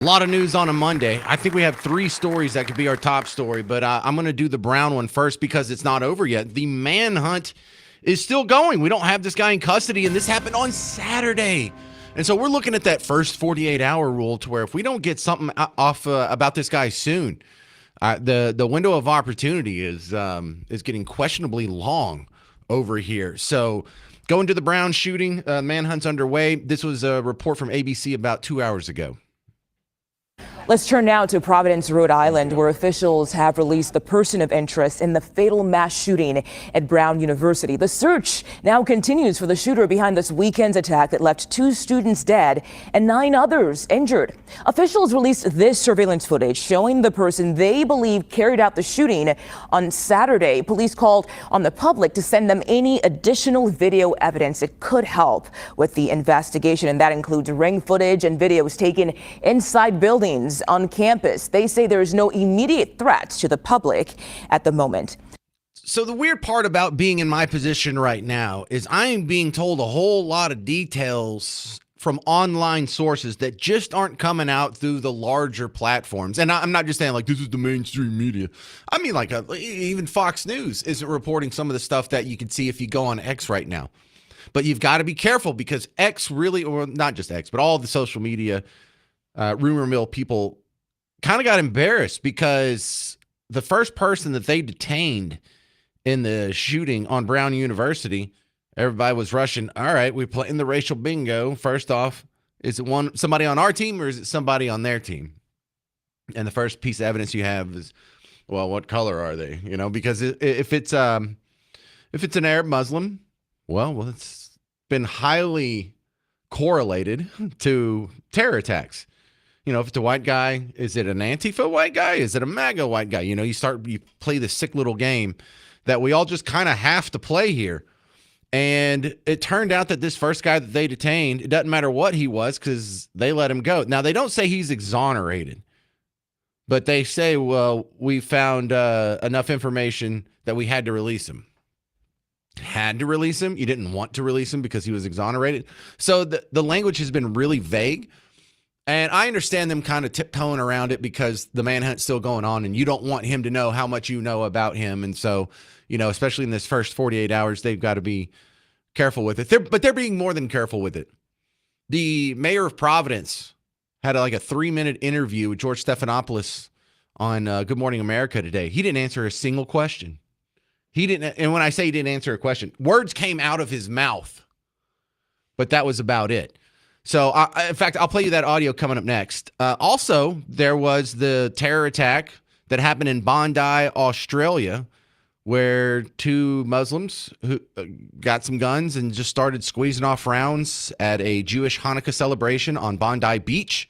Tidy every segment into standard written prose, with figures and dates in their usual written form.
A lot of news on a Monday. I think we have three stories that could be our top story, but I'm going to do the Brown one first because it's not over yet. The manhunt is still going. We don't have this guy in custody, and this happened on Saturday. And so we're looking at that first 48-hour rule to where if we don't get something off about this guy soon, the window of opportunity is getting questionably long over here. So going to the Brown shooting, manhunt's underway. This was a report from ABC about 2 hours ago. Let's turn now to Providence, Rhode Island, where officials have released the person of interest in the fatal mass shooting at Brown University. The search now continues for the shooter behind this weekend's attack that left 2 students dead and 9 others injured. Officials released this surveillance footage showing the person they believe carried out the shooting on Saturday. Police called on the public to send them any additional video evidence that could help with the investigation, and that includes ring footage and videos taken inside buildings on campus. They say there is no immediate threat to the public at the moment. So the weird part about being in my position right now is I am being told a whole lot of details from online sources that just aren't coming out through the larger platforms. And I'm not just saying like this is the mainstream media. I mean like even Fox News isn't reporting some of the stuff that you can see if you go on X right now. But you've got to be careful because X really, or not just X, but all the social media rumor mill people kind of got embarrassed because the first person that they detained in the shooting on Brown University, everybody was rushing. All right, we're playing the racial bingo. First off, is it somebody on our team or is it somebody on their team? And the first piece of evidence you have is, well, what color are they? You know, because if it's an Arab Muslim, well, it's been highly correlated to terror attacks. You know, if it's a white guy, is it an Antifa white guy? Is it a MAGA white guy? You know, you play this sick little game that we all just kind of have to play here. And it turned out that this first guy that they detained, it doesn't matter what he was because they let him go. Now, they don't say he's exonerated, but they say, well, we found enough information that we had to release him. Had to release him? You didn't want to release him because he was exonerated? So the language has been really vague. And I understand them kind of tiptoeing around it because the manhunt's still going on and you don't want him to know how much you know about him. And so, you know, especially in this first 48 hours, they've got to be careful with it. But they're being more than careful with it. The mayor of Providence had like a 3-minute interview with George Stephanopoulos on Good Morning America today. He didn't answer a single question. He didn't. And when I say he didn't answer a question, words came out of his mouth, but that was about it. So, in fact, I'll play you that audio coming up next. Also, there was the terror attack that happened in Bondi, Australia, where 2 Muslims who got some guns and just started squeezing off rounds at a Jewish Hanukkah celebration on Bondi Beach.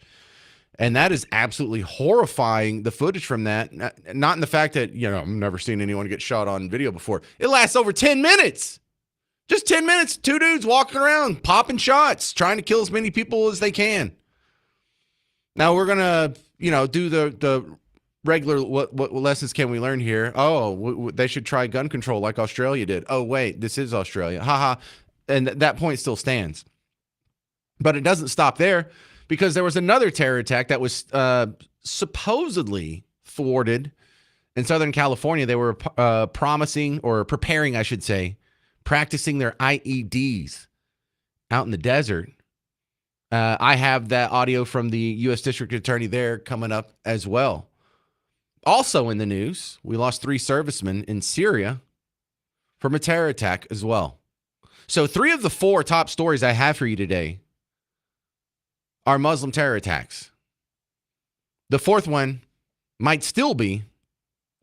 And that is absolutely horrifying, the footage from that. Not in the fact that, you know, I've never seen anyone get shot on video before. It lasts over 10 minutes. Just 10 minutes, 2 dudes walking around, popping shots, trying to kill as many people as they can. Now we're going to, you know, do the regular, what lessons can we learn here? Oh, they should try gun control like Australia did. Oh, wait, this is Australia. Haha. And that point still stands. But it doesn't stop there because there was another terror attack that was supposedly thwarted in Southern California. They were promising or preparing, I should say, practicing their IEDs out in the desert. I have that audio from the U.S. District Attorney there coming up as well. Also in the news, we lost 3 servicemen in Syria from a terror attack as well. So 3 of the 4 top stories I have for you today are Muslim terror attacks. The 4th one might still be,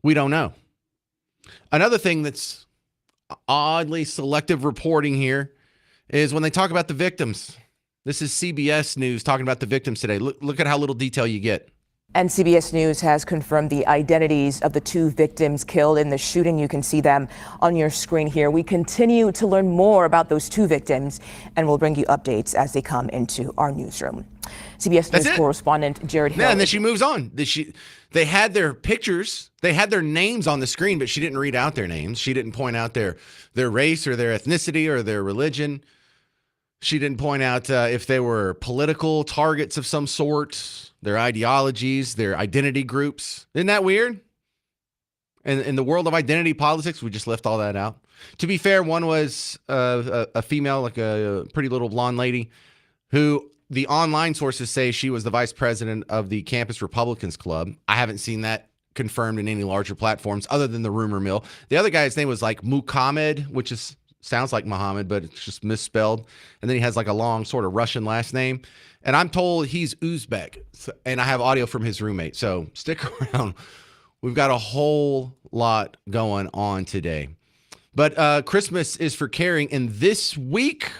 we don't know. Another thing that's oddly selective reporting here is when they talk about the victims. This is CBS News talking about the victims today. Look at how little detail you get. And CBS News has confirmed the identities of the 2 victims killed in the shooting. You can see them on your screen here. We continue to learn more about those 2 victims, and we'll bring you updates as they come into our newsroom. CBS News correspondent Jared Hill. Yeah, and then she moves on. They had their pictures, they had their names on the screen, but she didn't read out their names. She didn't point out their race or their ethnicity or their religion. She didn't point out if they were political targets of some sort. their ideologies, their identity groups. Isn't that weird? And in the world of identity politics, we just left all that out. To be fair, one was a female, like a pretty little blonde lady, who the online sources say she was the vice president of the Campus Republicans Club. I haven't seen that confirmed in any larger platforms other than the rumor mill. The other guy's name was like Muhammad, which is sounds like Muhammad, but it's just misspelled. And then he has like a long sort of Russian last name. And I'm told he's Uzbek. And I have audio from his roommate. So stick around. We've got a whole lot going on today. But Christmas is for caring. And this week,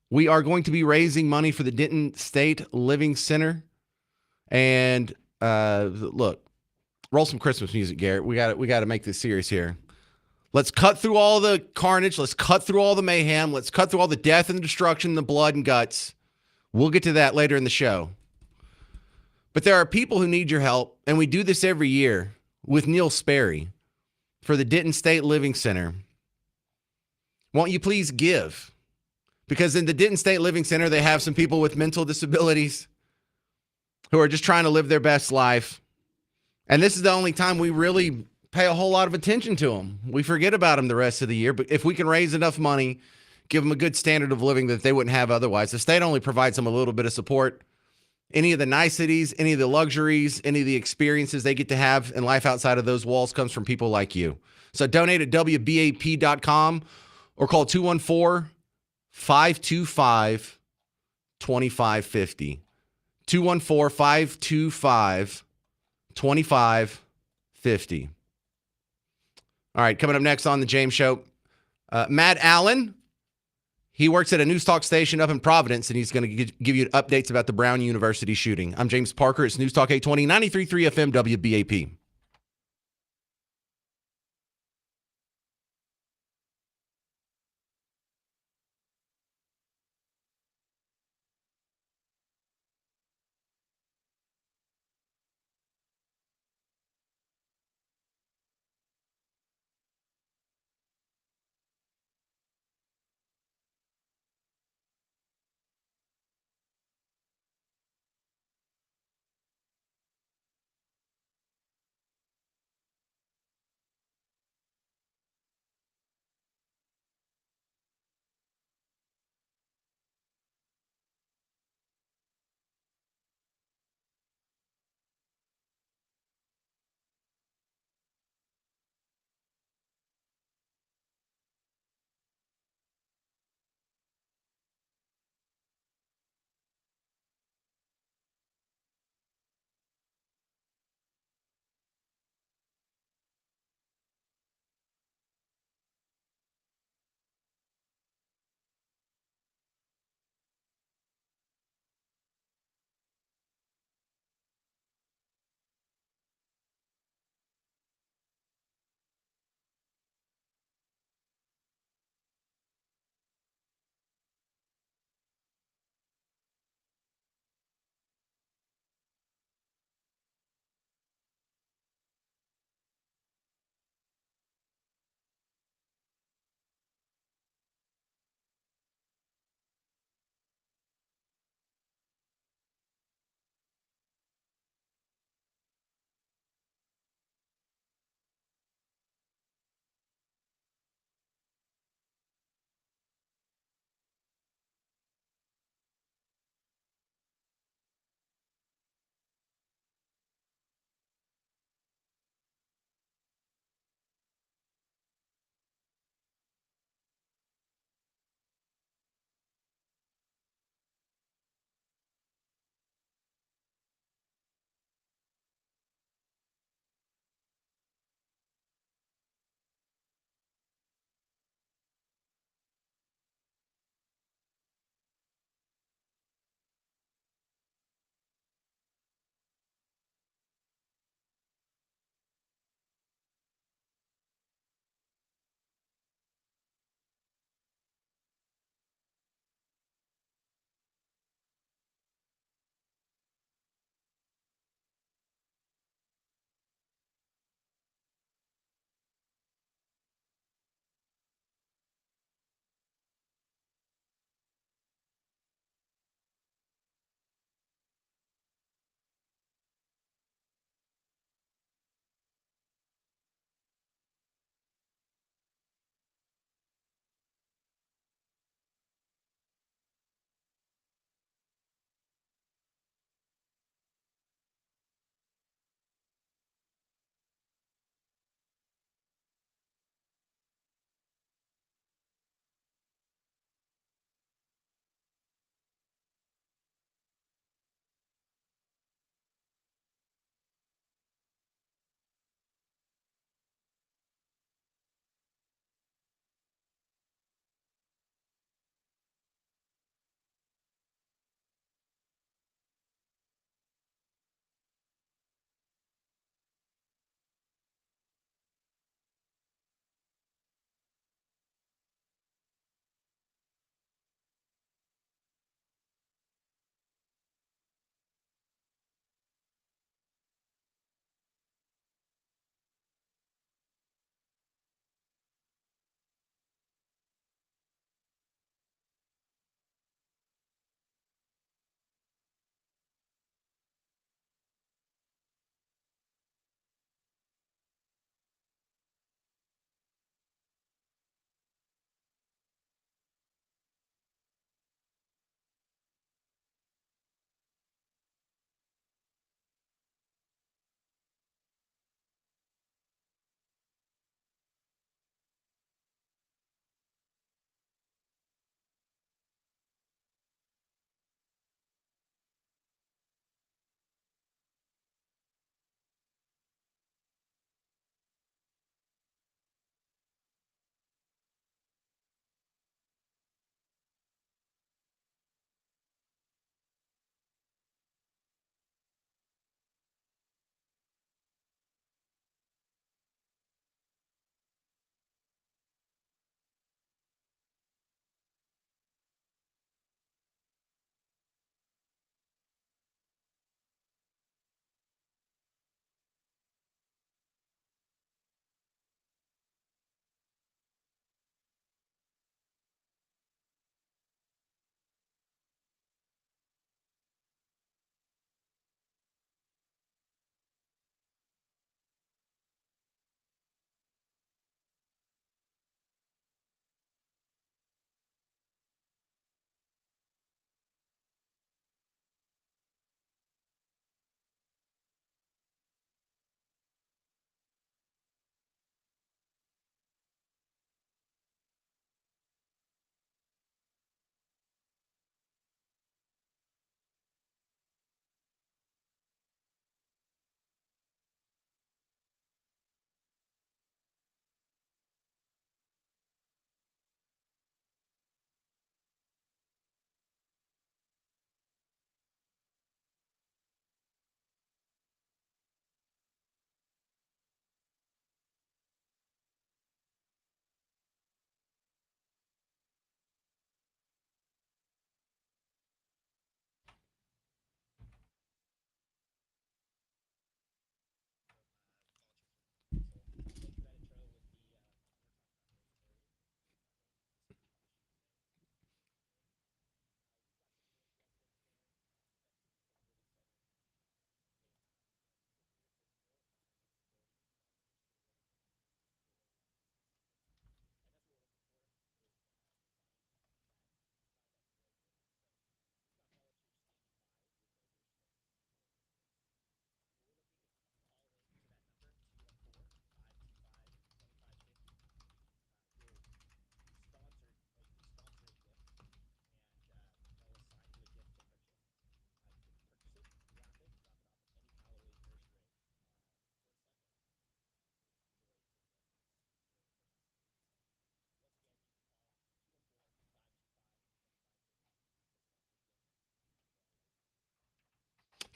we are going to be raising money for the Denton State Living Center. And look, roll some Christmas music, Garrett. We got to make this serious here. Let's cut through all the carnage. Let's cut through all the mayhem. Let's cut through all the death and destruction, the blood and guts. We'll get to that later in the show. But there are people who need your help, and we do this every year with Neil Sperry for the Denton State Living Center. Won't you please give? Because in the Denton State Living Center, they have some people with mental disabilities who are just trying to live their best life. And this is the only time we really pay a whole lot of attention to them. We forget about them the rest of the year. But if we can raise enough money, give them a good standard of living that they wouldn't have otherwise, the state only provides them a little bit of support. Any of the niceties, any of the luxuries, any of the experiences they get to have in life outside of those walls comes from people like you. So donate at WBAP.com or call 214-525-2550. 214-525-2550. All right, coming up next on The James Show, Matt Allen. He works at a news talk station up in Providence, and he's going to give you updates about the Brown University shooting. I'm James Parker. It's News Talk 820, 93.3 FM, WBAP.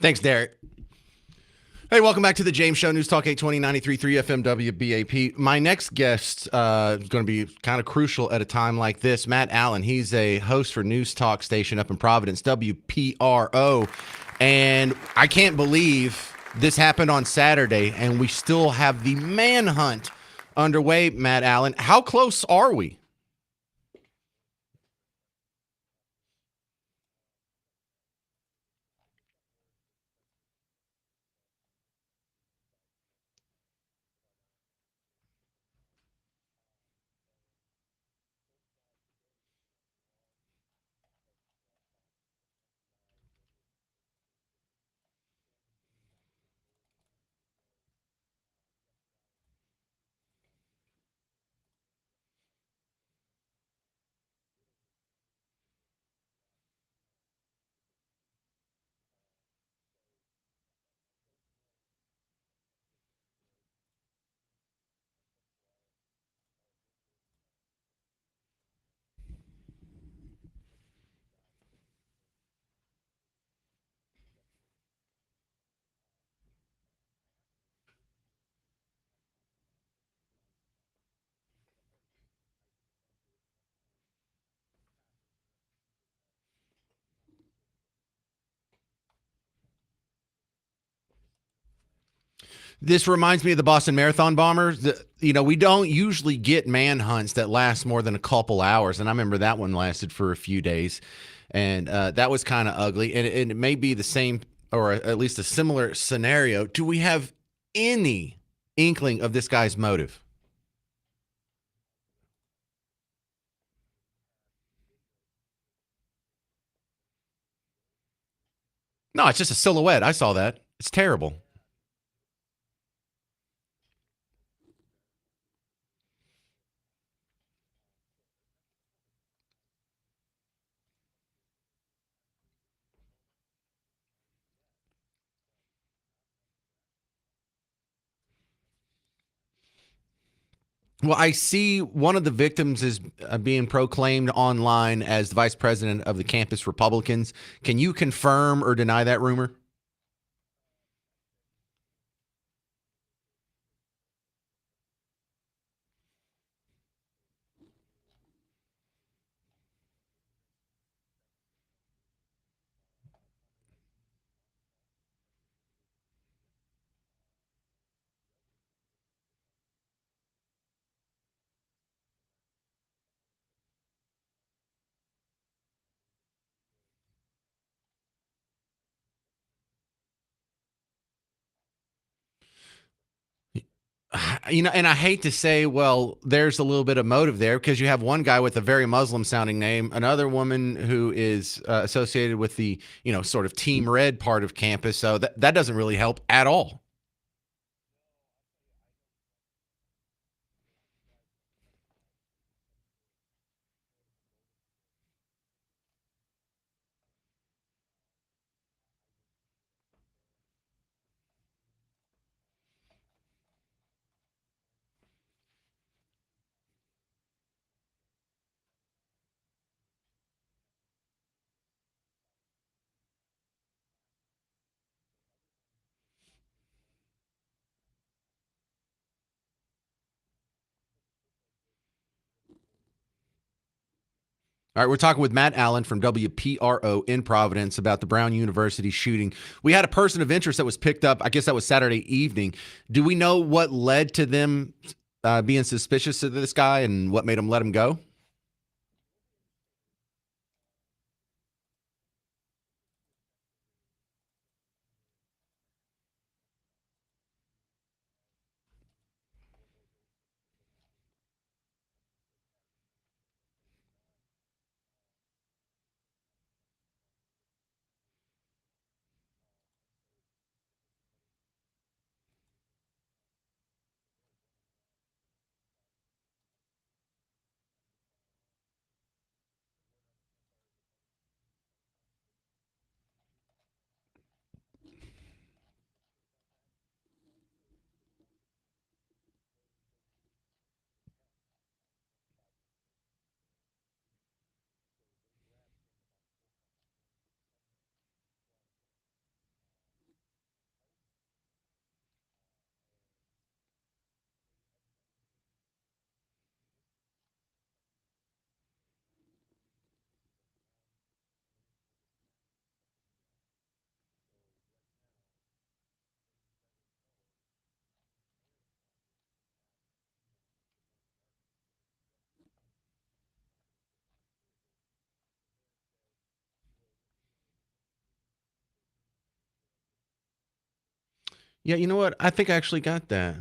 Thanks, Derek. Hey, welcome back to the James Show, News Talk 820 FM WBAP. My next guest is going to be kind of crucial at a time like this. Matt Allen, he's a host for News Talk station up in Providence, WPRO. And I can't believe this happened on Saturday, and we still have the manhunt underway, Matt Allen. How close are we? This reminds me of the Boston Marathon bombers. We don't usually get manhunts that last more than a couple hours, and I remember that one lasted for a few days, and that was kind of ugly. And it may be the same, or at least a similar scenario. Do we have any inkling of this guy's motive? No, it's just a silhouette. I saw that. It's terrible. Well, I see one of the victims is being proclaimed online as the vice president of the campus Republicans. Can you confirm or deny that rumor? And I hate to say, well, there's a little bit of motive there because you have one guy with a very Muslim sounding name, another woman who is associated with the, sort of Team Red part of campus. So that doesn't really help at all. All right, we're talking with Matt Allen from WPRO in Providence about the Brown University shooting. We had a person of interest that was picked up. I guess that was Saturday evening. Do we know what led to them being suspicious of this guy and what made them let him go? Yeah, you know what? I think I actually got that.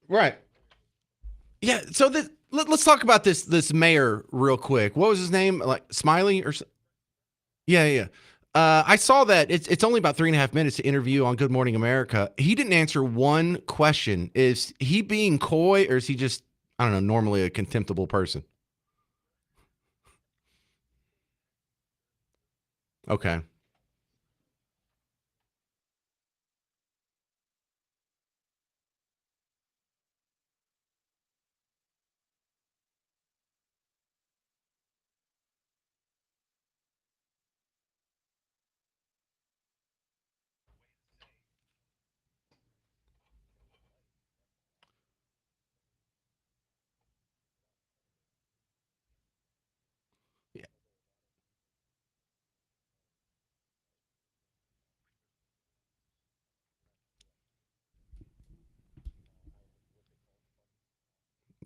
Right. Yeah. So let's talk about this mayor real quick. What was his name? Like Smiley yeah, yeah. I saw that it's only about 3.5 minutes to interview on Good Morning America. He didn't answer one question. Is he being coy or is he just, I don't know, normally a contemptible person? Okay.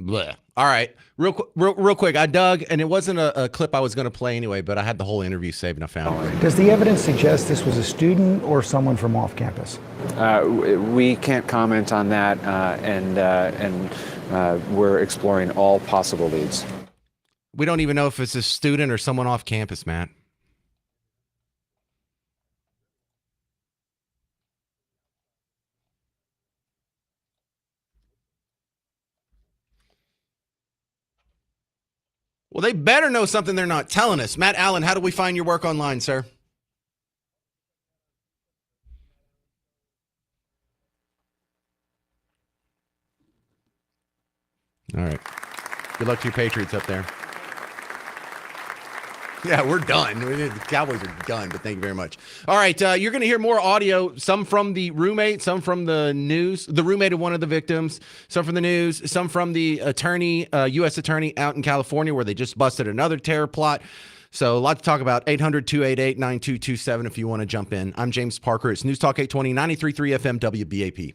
Bleh. All right. Real quick. I dug, and it wasn't a clip I was going to play anyway, but I had the whole interview saved and I found it. Does the evidence suggest this was a student or someone from off campus? We can't comment on that, and we're exploring all possible leads. We don't even know if it's a student or someone off campus, Matt. Well, they better know something they're not telling us. Matt Allen, how do we find your work online, sir? All right. Good luck to your Patriots up there. Yeah, we're done. The Cowboys are done, but thank you very much. All right, you're going to hear more audio, some from the roommate, some from the news, the roommate of one of the victims, some from the news, some from the attorney, U.S. attorney out in California where they just busted another terror plot. So a lot to talk about. 800-288-9227 if you want to jump in. I'm James Parker. It's News Talk 820, 93.3 FM WBAP.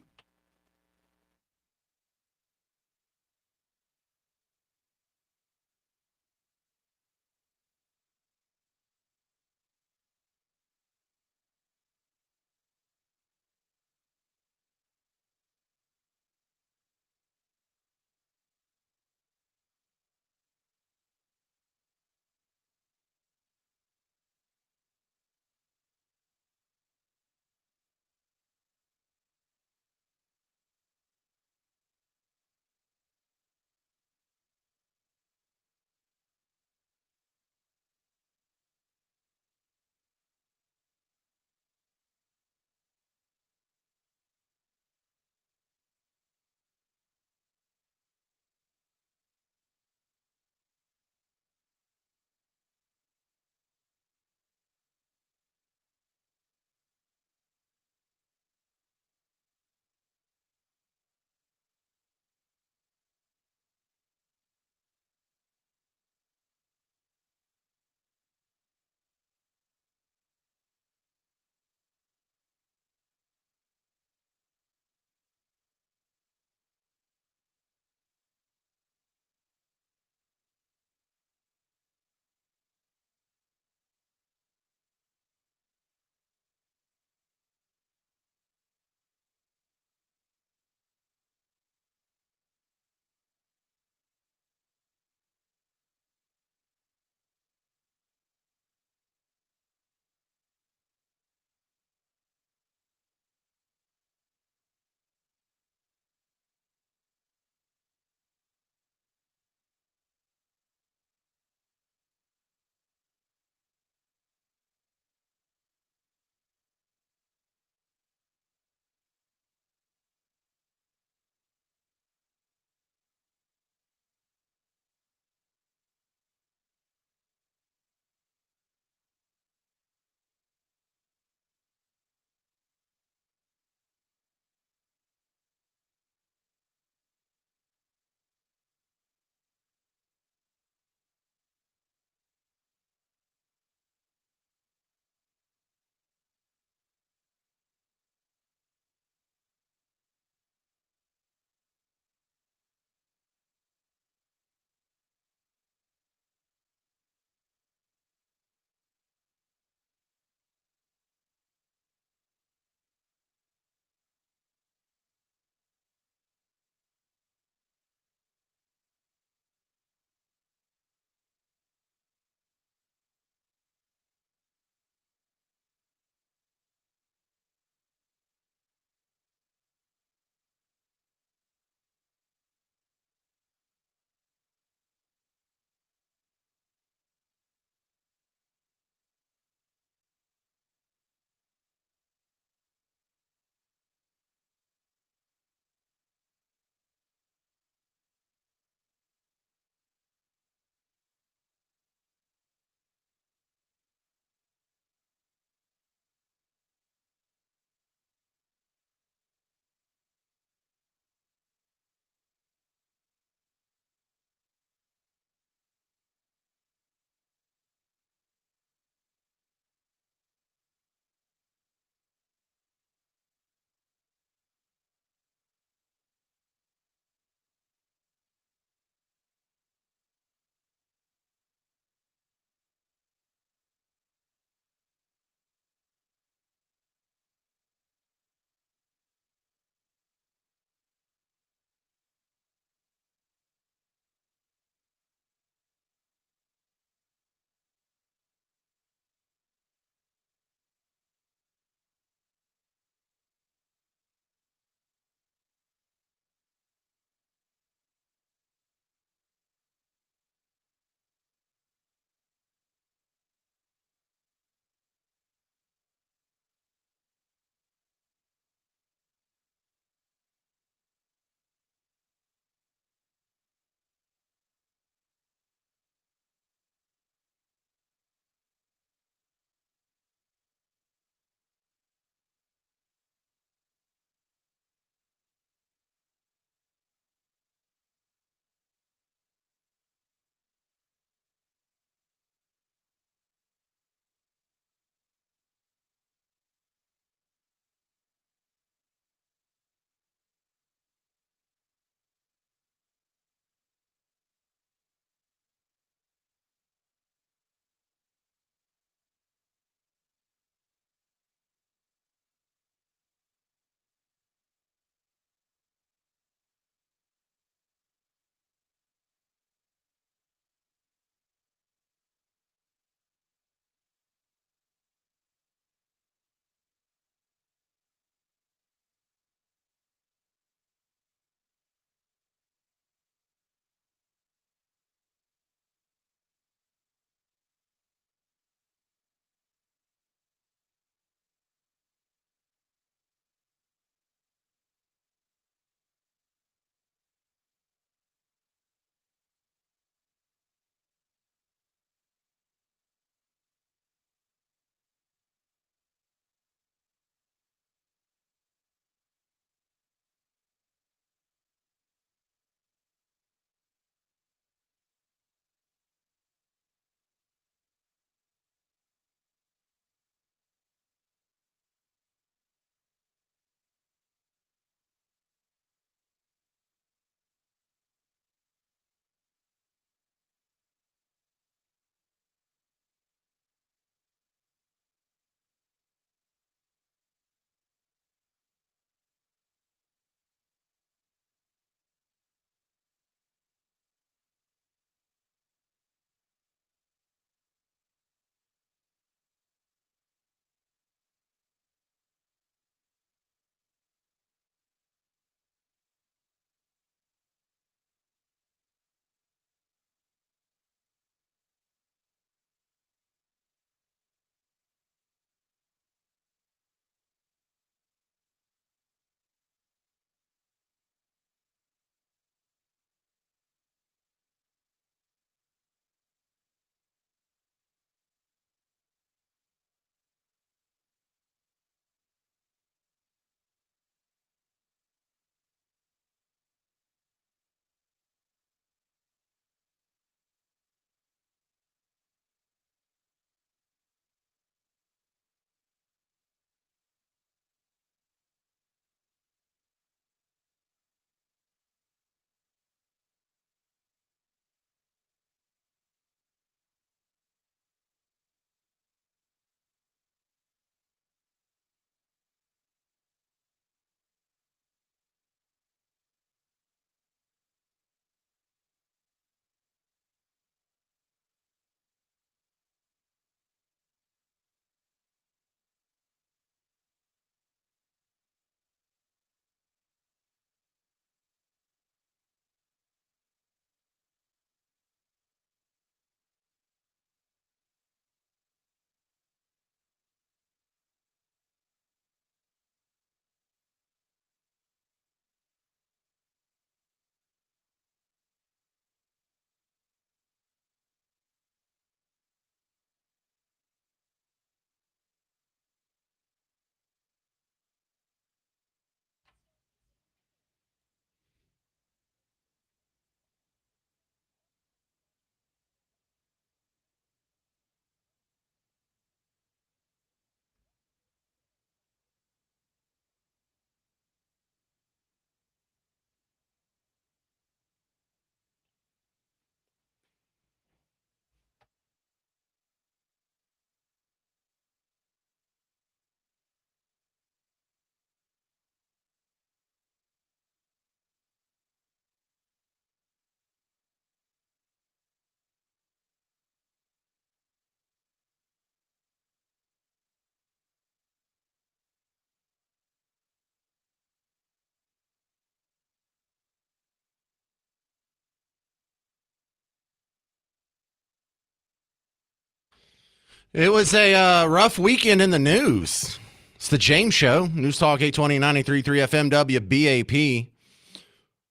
It was a rough weekend in the news. It's the James Show, News Talk 820 93.3 FM WBAP. I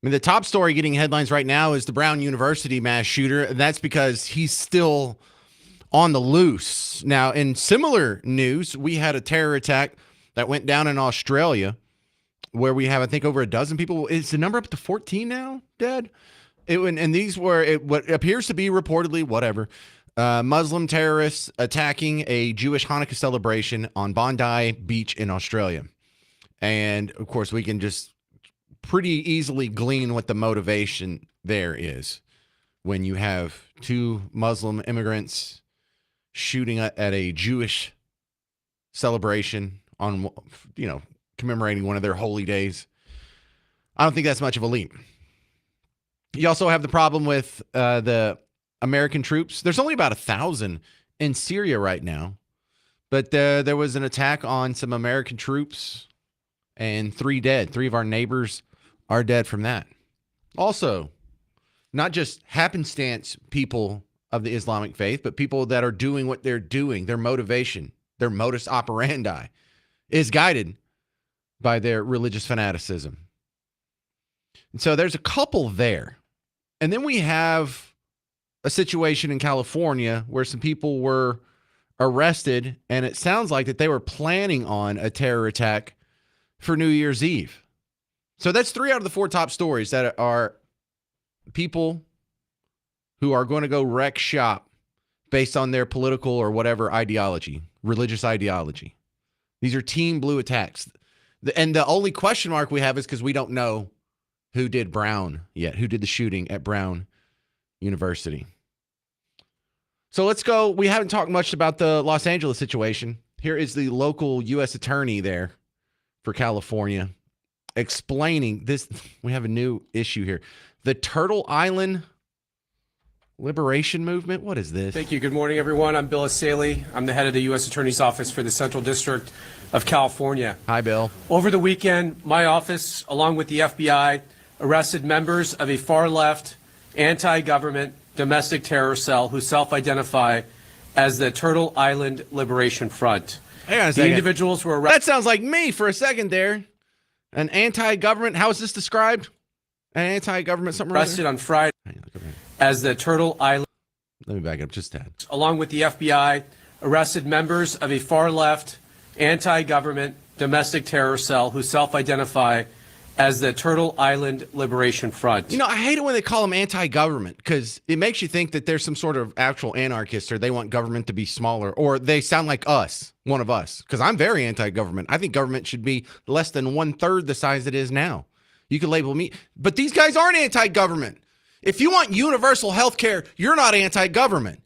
mean, the top story getting headlines right now is the Brown University mass shooter, and that's because he's still on the loose. Now, in similar news, we had a terror attack that went down in Australia where we have, I think, over a dozen people. Is the number up to 14 now dead? And these were what appears to be reportedly, whatever, Muslim terrorists attacking a Jewish Hanukkah celebration on Bondi Beach in Australia. And, of course, we can just pretty easily glean what the motivation there is when you have two Muslim immigrants shooting at a Jewish celebration on, commemorating one of their holy days. I don't think that's much of a leap. You also have the problem with the American troops. There's only about 1,000 in Syria right now, but there was an attack on some American troops and 3 dead. 3 of our neighbors are dead from that. Also, not just happenstance people of the Islamic faith, but people that are doing what they're doing, their motivation, their modus operandi is guided by their religious fanaticism. And so there's a couple there. And then we have a situation in California where some people were arrested, and it sounds like that they were planning on a terror attack for New Year's Eve. So that's 3 out of the 4 top stories that are people who are going to go wreck shop based on their political or whatever ideology, religious ideology. These are Team Blue attacks. And the only question mark we have is because we don't know who did Brown yet, who did the shooting at Brown University. So let's go. We haven't talked much about the Los Angeles situation. Here is the local U.S. attorney there for California explaining this. We have a new issue here. The Turtle Island Liberation Movement. What is this? Thank you. Good morning, everyone. I'm Bill Asaley. I'm the head of the U.S. Attorney's Office for the Central District of California. Hi, Bill. Over the weekend, my office, along with the FBI, arrested members of a far-left, anti-government domestic terror cell who self-identify as the Turtle Island Liberation Front. Hang on a The second. individuals were arrested. That sounds like me for a second there. An anti-government. How is this described? An anti-government something Arrested on Friday as the Turtle Island. Let me back up just a tad. Along with the FBI, arrested members of a far-left, anti-government domestic terror cell who self-identify as the Turtle Island Liberation Front. You know, I hate it when they call them anti-government because it makes you think that there's some sort of actual anarchist or they want government to be smaller or they sound like us, one of us, because I'm very anti-government. I think government should be less than 1/3 the size it is now. You can label me, but these guys aren't anti-government. If you want universal health care, you're not anti-government.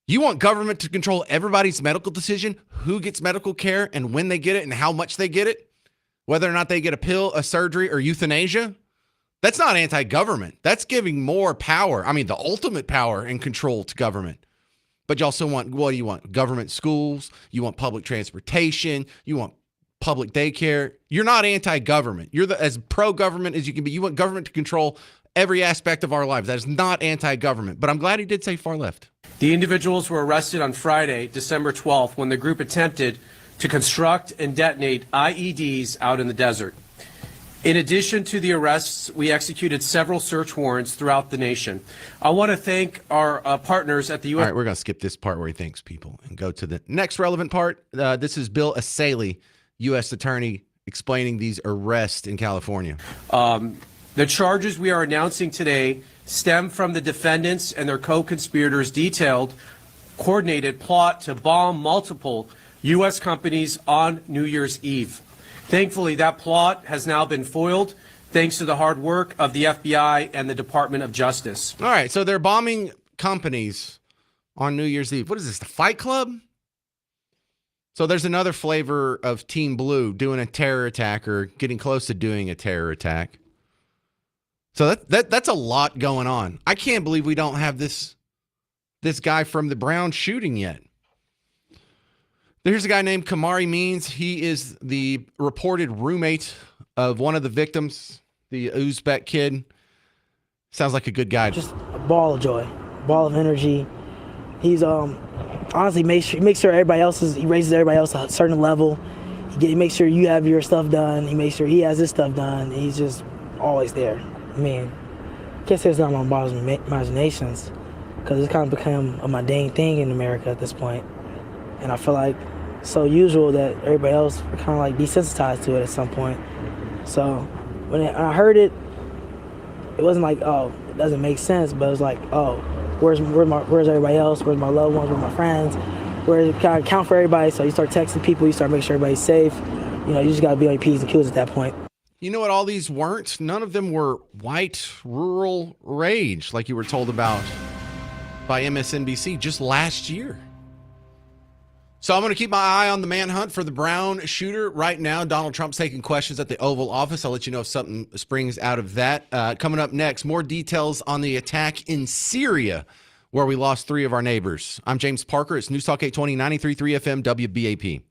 You want government to control everybody's medical decision, who gets medical care and when they get it and how much they get it, whether or not they get a pill, a surgery, or euthanasia. That's not anti-government. That's giving more power. I mean, the ultimate power and control to government. But you also want, what do you want? Government schools. You want public transportation. You want public daycare. You're not anti-government. You're as pro-government as you can be. You want government to control every aspect of our lives. That is not anti-government. But I'm glad he did say far left. The individuals were arrested on Friday, December 12th, when the group attempted to construct and detonate IEDs out in the desert. In addition to the arrests, we executed several search warrants throughout the nation. I want to thank our partners at the U.S. All right, we're going to skip this part where he thanks people and go to the next relevant part. This is Bill Asaley, U.S. Attorney, explaining these arrests in California. The charges we are announcing today stem from the defendants and their co-conspirators' detailed, coordinated plot to bomb multiple U.S. companies on New Year's Eve. Thankfully, that plot has now been foiled thanks to the hard work of the FBI and the Department of Justice. All right, so they're bombing companies on New Year's Eve. What is this, the Fight Club? So there's another flavor of Team Blue doing a terror attack or getting close to doing a terror attack. So that's a lot going on. I can't believe we don't have this guy from the Brown shooting yet. There's a guy named Kamari Means. He is the reported roommate of one of the victims, the Uzbek kid. Sounds like a good guy. Just a ball of joy, ball of energy. He's honestly make sure everybody else he raises everybody else a certain level. He makes sure you have your stuff done. He makes sure he has his stuff done. He's just always there. I mean, I can't say it's not my boss imaginations, because it's kind of become a mundane thing in America at this point. And I feel like it's so usual that everybody else are kind of like desensitized to it at some point. So when I heard it, it wasn't like, oh, it doesn't make sense, but it was like, oh, where's everybody else? Where's my loved ones? Where's my friends? Where can I account for everybody? So you start texting people, you start making sure everybody's safe. You know, you just got to be on your P's and Q's at that point. You know what all these weren't? None of them were white rural rage like you were told about by MSNBC just last year. So I'm going to keep my eye on the manhunt for the Brown shooter. Right now, Donald Trump's taking questions at the Oval Office. I'll let you know if something springs out of that. Coming up next, more details on the attack in Syria, where we lost 3 of our neighbors. I'm James Parker. It's News Talk 820, 93.3 FM, WBAP.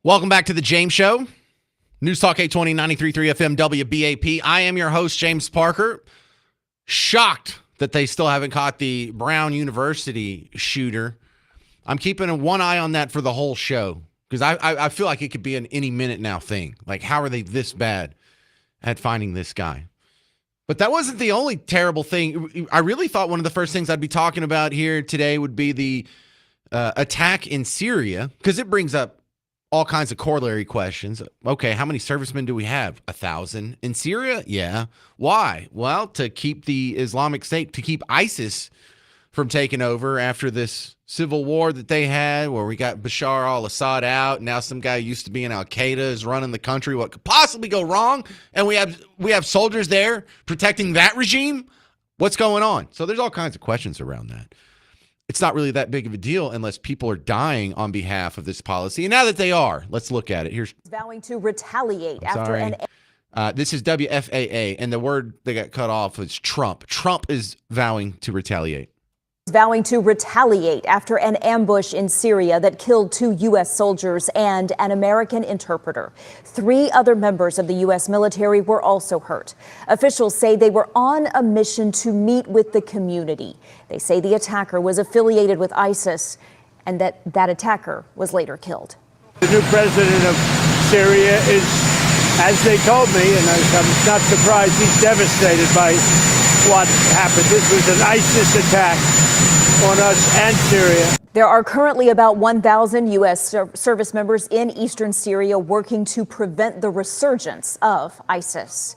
Welcome back to the James Show. News Talk 820, 93.3 FM WBAP. I am your host, James Parker. Shocked that they still haven't caught the Brown University shooter. I'm keeping one eye on that for the whole show because I feel like it could be an any minute now thing. Like, how are they this bad at finding this guy? But that wasn't the only terrible thing. I really thought one of the first things I'd be talking about here today would be the attack in Syria, because it brings up all kinds of corollary questions. Okay, how many servicemen do we have? 1,000 in Syria? Yeah. Why? Well, to keep the Islamic State, to keep ISIS from taking over after this civil war that they had, where we got Bashar al-Assad out. Now some guy who used to be in Al-Qaeda is running the country. What could possibly go wrong? And we have soldiers there protecting that regime. What's going on? So there's all kinds of questions around that. It's not really that big of a deal unless people are dying on behalf of this policy. And now that they are, let's look at it. Here's vowing to retaliate this is WFAA, and the word that got cut off was Trump. Trump is vowing to retaliate. After an ambush in Syria that killed 2 U.S. soldiers and an American interpreter. 3 other members of the U.S. military were also hurt. Officials say they were on a mission to meet with the community. They say the attacker was affiliated with ISIS and that attacker was later killed. The new president of Syria is, as they told me, and I'm not surprised, he's devastated by what happened. This was an ISIS attack on us and Syria. There are currently about 1,000 U.S. service members in eastern Syria working to prevent the resurgence of ISIS.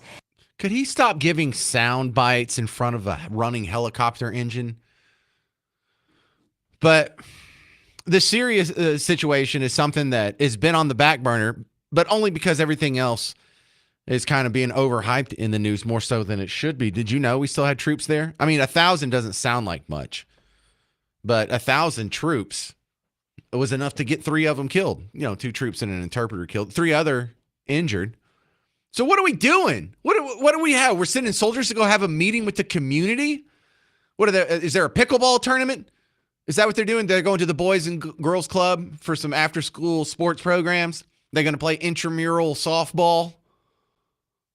Could he stop giving sound bites in front of a running helicopter engine? But the Syria situation is something that has been on the back burner, but only because everything else is kind of being overhyped in the news more so than it should be. Did you know we still had troops there? I mean, 1,000 doesn't sound like much, but 1,000 troops was enough to get 3 of them killed. 2 troops and an interpreter killed, 3 other injured. So what are we doing? What do we have? We're sending soldiers to go have a meeting with the community? Is there a pickleball tournament? Is that what they're doing? They're going to the Boys and Girls Club for some after-school sports programs. They're going to play intramural softball.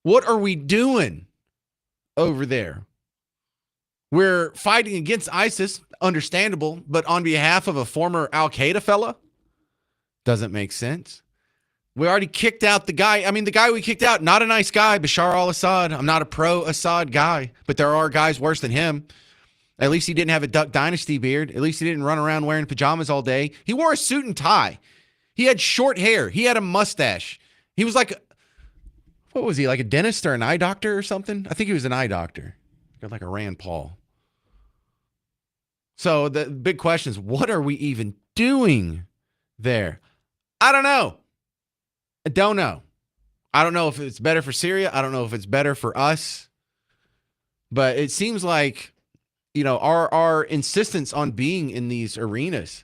What are we doing over there? We're fighting against ISIS, understandable, but on behalf of a former Al-Qaeda fella? Doesn't make sense. We already kicked out the guy. I mean, the guy we kicked out, not a nice guy, Bashar al-Assad. I'm not a pro-Assad guy, but there are guys worse than him. At least he didn't have a Duck Dynasty beard. At least he didn't run around wearing pajamas all day. He wore a suit and tie. He had short hair. He had a mustache. He was like, what was he, like a dentist or an eye doctor or something? I think he was an eye doctor. Got like a Rand Paul. So the big question is, what are we even doing there? I don't know. I don't know. I don't know if it's better for Syria. I don't know if it's better for us. But it seems like, our insistence on being in these arenas,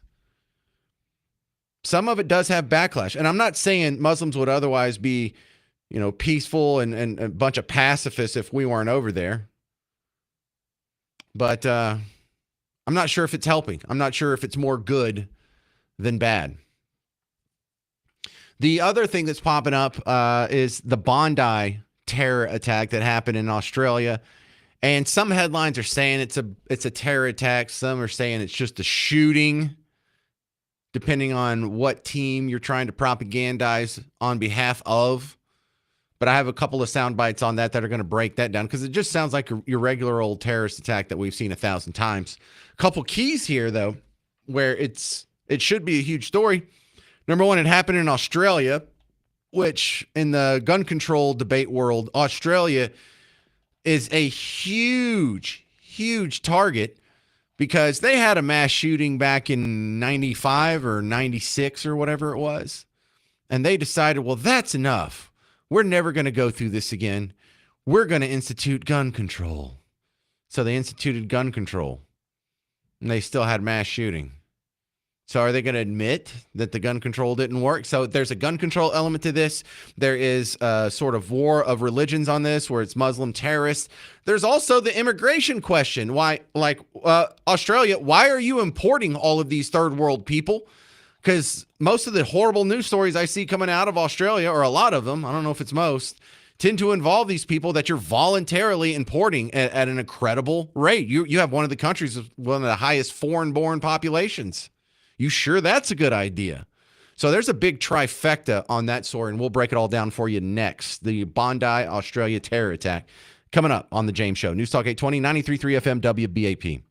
some of it does have backlash. And I'm not saying Muslims would otherwise be, peaceful and a bunch of pacifists if we weren't over there. But I'm not sure if it's helping. I'm not sure if it's more good than bad. The other thing that's popping up is the Bondi terror attack that happened in Australia. And some headlines are saying it's a terror attack. Some are saying it's just a shooting, depending on what team you're trying to propagandize on behalf of. But I have a couple of sound bites on that are going to break that down, because it just sounds like your regular old terrorist attack that we've seen 1,000 times. A couple keys here, though, where it should be a huge story. Number one, it happened in Australia, which in the gun control debate world, Australia is a huge, huge target, because they had a mass shooting back in 95 or 96 or whatever it was. And they decided, well, that's enough. We're never going to go through this again. We're going to institute gun control. So they instituted gun control, and they still had mass shooting. So are they going to admit that the gun control didn't work? So there's a gun control element to this. There is a sort of war of religions on this, where it's Muslim terrorists. There's also the immigration question. Why, Australia, why are you importing all of these third world people? because most of the horrible news stories I see coming out of Australia, or a lot of them, I don't know if it's most, tend to involve these people that you're voluntarily importing at an incredible rate. You have one of the countries with one of the highest foreign-born populations. You sure that's a good idea? So there's a big trifecta on that story, and we'll break it all down for you next. The Bondi, Australia terror attack coming up on The James Show. News Talk 820, 93.3 FM, WBAP.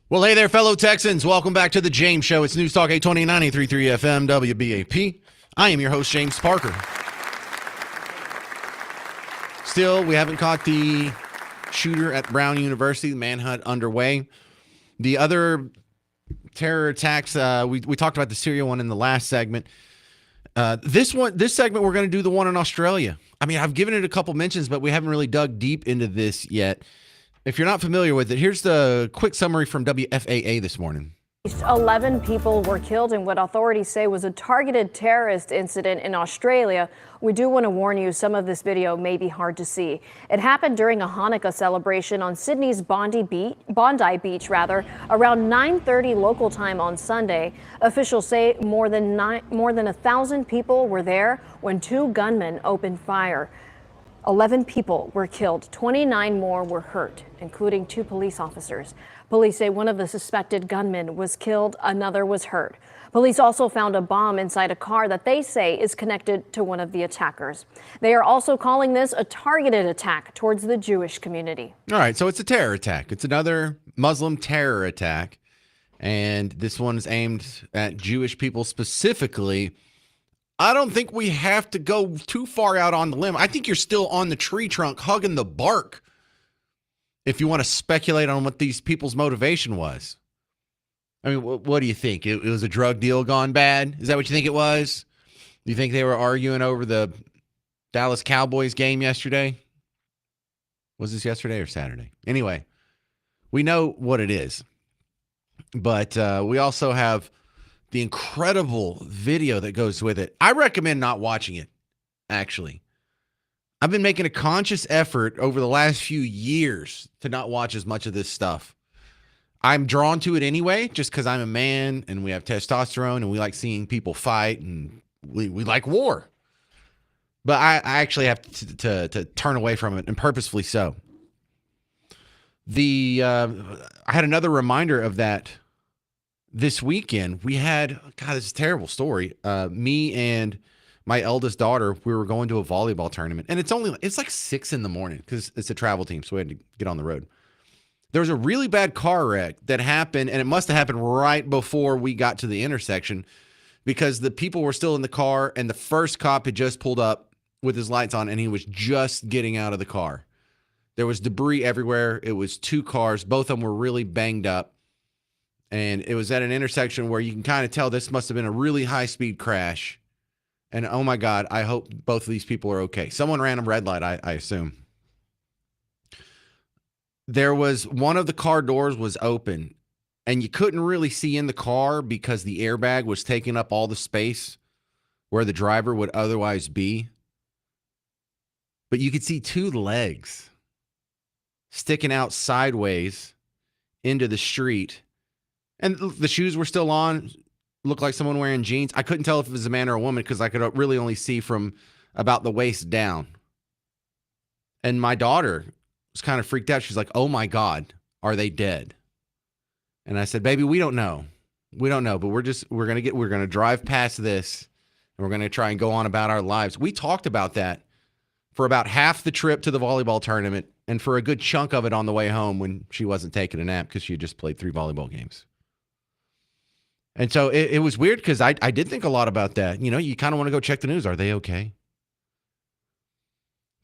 Well, hey there, fellow Texans. Welcome back to the James Show. It's News Talk 820 93.3 FM WBAP. I am your host, James Parker. Still, we haven't caught the shooter at Brown University. The manhunt underway. The other terror attacks, we talked about the Syria one in the last segment. This segment, we're going to do the one in Australia. I mean, I've given it a couple mentions, but we haven't really dug deep into this yet. If you're not familiar with it, here's the quick summary from WFAA this morning. 11 people were killed in what authorities say was a targeted terrorist incident in Australia. We do want to warn you, some of this video may be hard to see. It happened during a Hanukkah celebration on Sydney's Bondi Beach, around 9:30 local time on Sunday. Officials say more than 1,000 people were there when two gunmen opened fire. 11 people were killed, 29 more were hurt, including 2 police officers. Police say one of the suspected gunmen was killed, another was hurt. Police also found a bomb inside a car that they say is connected to one of the attackers. They are also calling this a targeted attack towards the Jewish community. All right, so it's a terror attack. It's another Muslim terror attack, and this one is aimed at Jewish people specifically. I don't think we have to go too far out on the limb. I think you're still on the tree trunk hugging the bark if you want to speculate on what these people's motivation was. I mean, what do you think? It was a drug deal gone bad? Is that what you think it was? Do you think they were arguing over the Dallas Cowboys game yesterday? Was this yesterday or Saturday? Anyway, we know what it is. But we also have the incredible video that goes with it. I recommend not watching it, actually. I've been making a conscious effort over the last few years to not watch as much of this stuff. I'm drawn to it anyway, just because I'm a man and we have testosterone and we like seeing people fight and we like war. But I actually have to turn away from it, and purposefully so. I had another reminder of that this weekend. We had, God, this is a terrible story. Me and my eldest daughter, we were going to a volleyball tournament, and it's like 6 a.m. because it's a travel team, so we had to get on the road. There was a really bad car wreck that happened, and it must have happened right before we got to the intersection because the people were still in the car, and the first cop had just pulled up with his lights on, and he was just getting out of the car. There was debris everywhere. It was 2 cars. Both of them were really banged up. And it was at an intersection where you can kind of tell this must have been a really high-speed crash. And, oh, my God, I hope both of these people are okay. Someone ran a red light, I assume. There was one of the car doors was open, and you couldn't really see in the car because the airbag was taking up all the space where the driver would otherwise be. But you could see 2 legs sticking out sideways into the street. And the shoes were still on, looked like someone wearing jeans. I couldn't tell if it was a man or a woman because I could really only see from about the waist down. And my daughter was kind of freaked out. She's like, oh my God, are they dead? And I said, baby, we don't know. We don't know, but we're going to drive past this and we're going to try and go on about our lives. We talked about that for about half the trip to the volleyball tournament and for a good chunk of it on the way home when she wasn't taking a nap because she had just played 3 volleyball games. And so it was weird because I did think a lot about that. You know, you kind of want to go check the news. Are they okay?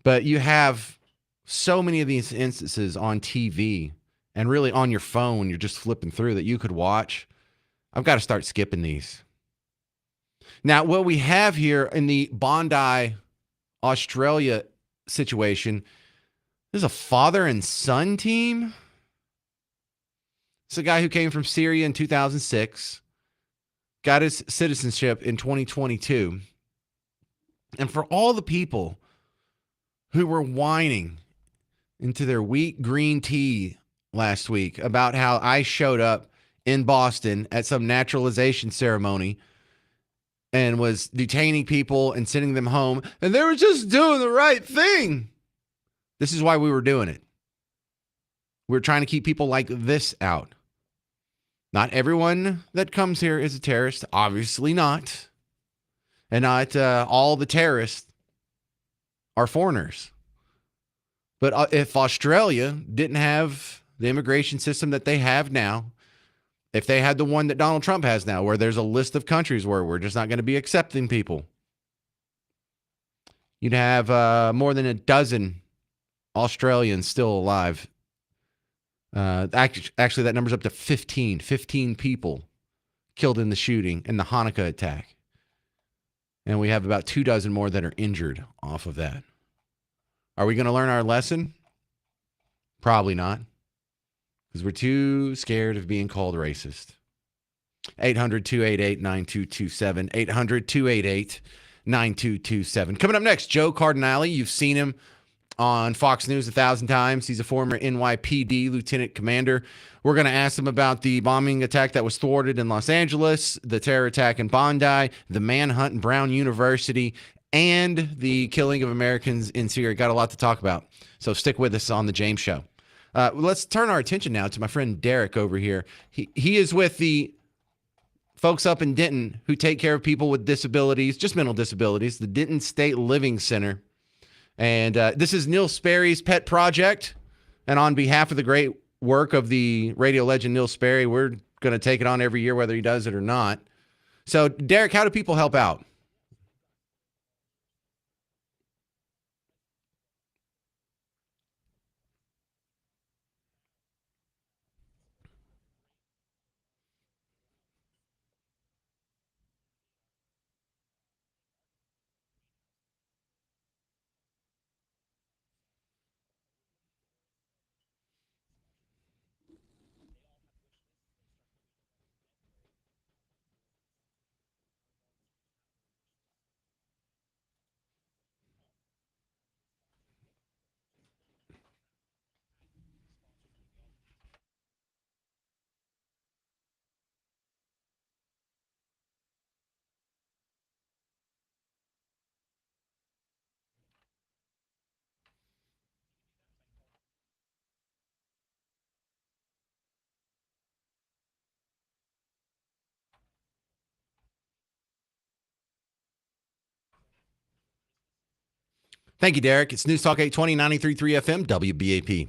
But you have so many of these instances on TV and really on your phone when you're just flipping through that you could watch. I've got to start skipping these. Now, what we have here in the Bondi, Australia situation, there's a father and son team. It's a guy who came from Syria in 2006. Got his citizenship in 2022. And for all the people who were whining into their wheat green tea last week about how I showed up in Boston at some naturalization ceremony and was detaining people and sending them home, and they were just doing the right thing. This is why we were doing it. We're trying to keep people like this out. Not everyone that comes here is a terrorist. Obviously not. And not all the terrorists are foreigners. But if Australia didn't have the immigration system that they have now, if they had the one that Donald Trump has now, where there's a list of countries where we're just not going to be accepting people, you'd have more than a dozen Australians still alive. Actually, that number's up to 15. 15 people killed in the shooting in the Hanukkah attack. And we have about 2 dozen more that are injured off of that. Are we going to learn our lesson? Probably not, because we're too scared of being called racist. 800-288-9227. 800-288-9227. Coming up next, Joe Cardinale. You've seen him on Fox News 1,000 times. He's a former NYPD lieutenant commander. We're going to ask him about the bombing attack that was thwarted in Los Angeles, the terror attack in Bondi, the manhunt in Brown University, and the killing of Americans in Syria. Got a lot to talk about. So stick with us on The James Show. Let's turn our attention now to my friend Derek over here. He is with the folks up in Denton who take care of people with disabilities, just mental disabilities, the Denton State Living Center. And this is Neil Sperry's pet project. And on behalf of the great work of the radio legend Neil Sperry, we're going to take it on every year, whether he does it or not. So, Derek, how do people help out? Thank you, Derek. It's News Talk 820, 93.3 FM, WBAP.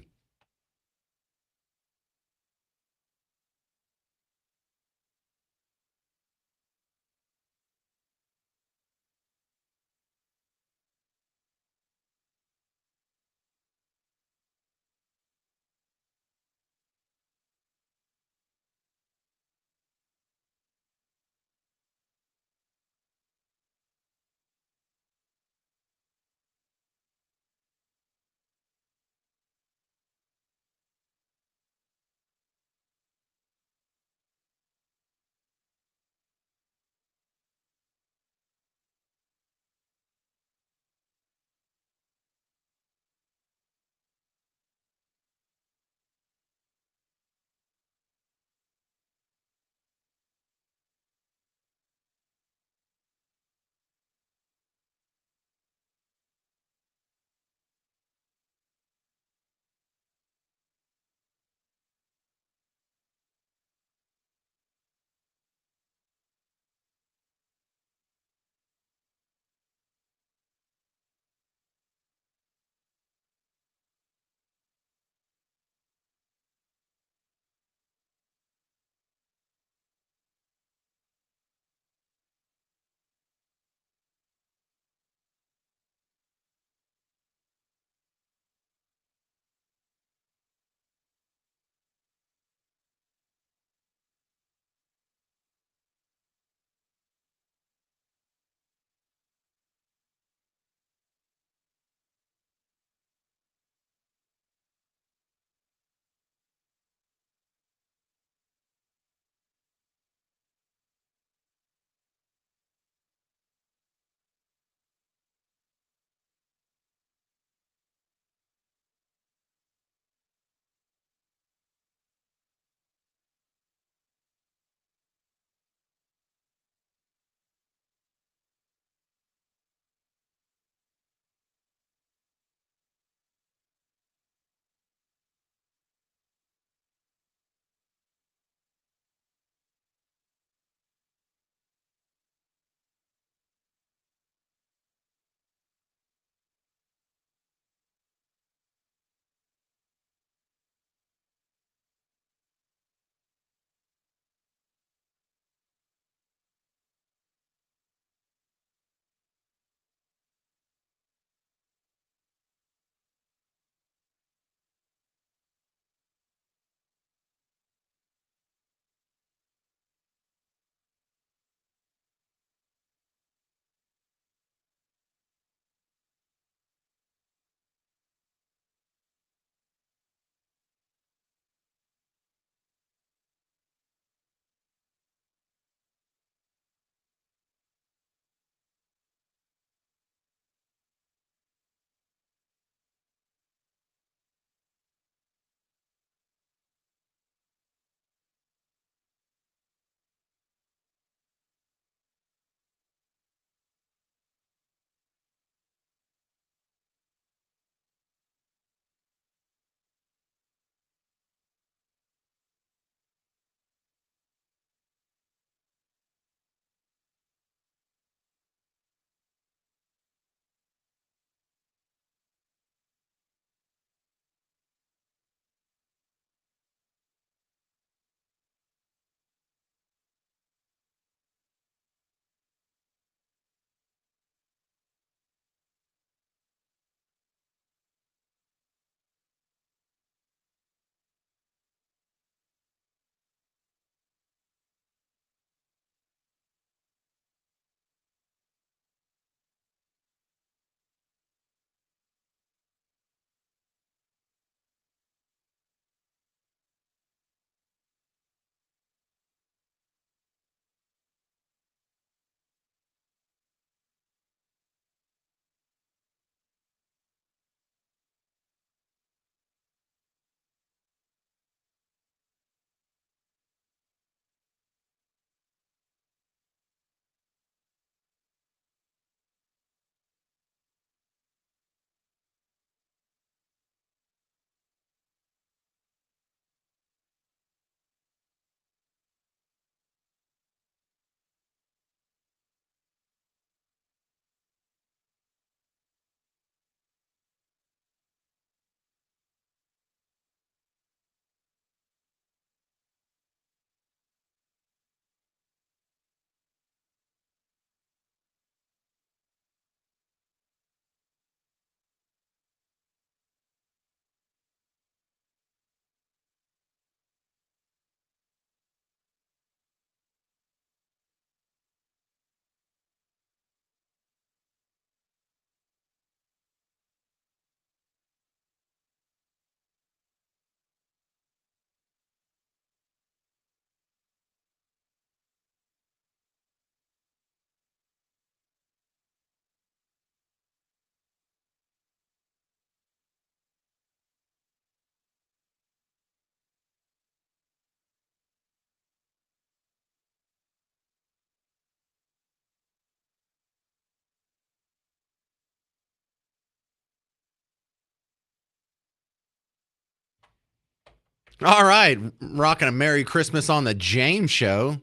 All right, rocking a Merry Christmas on the James Show.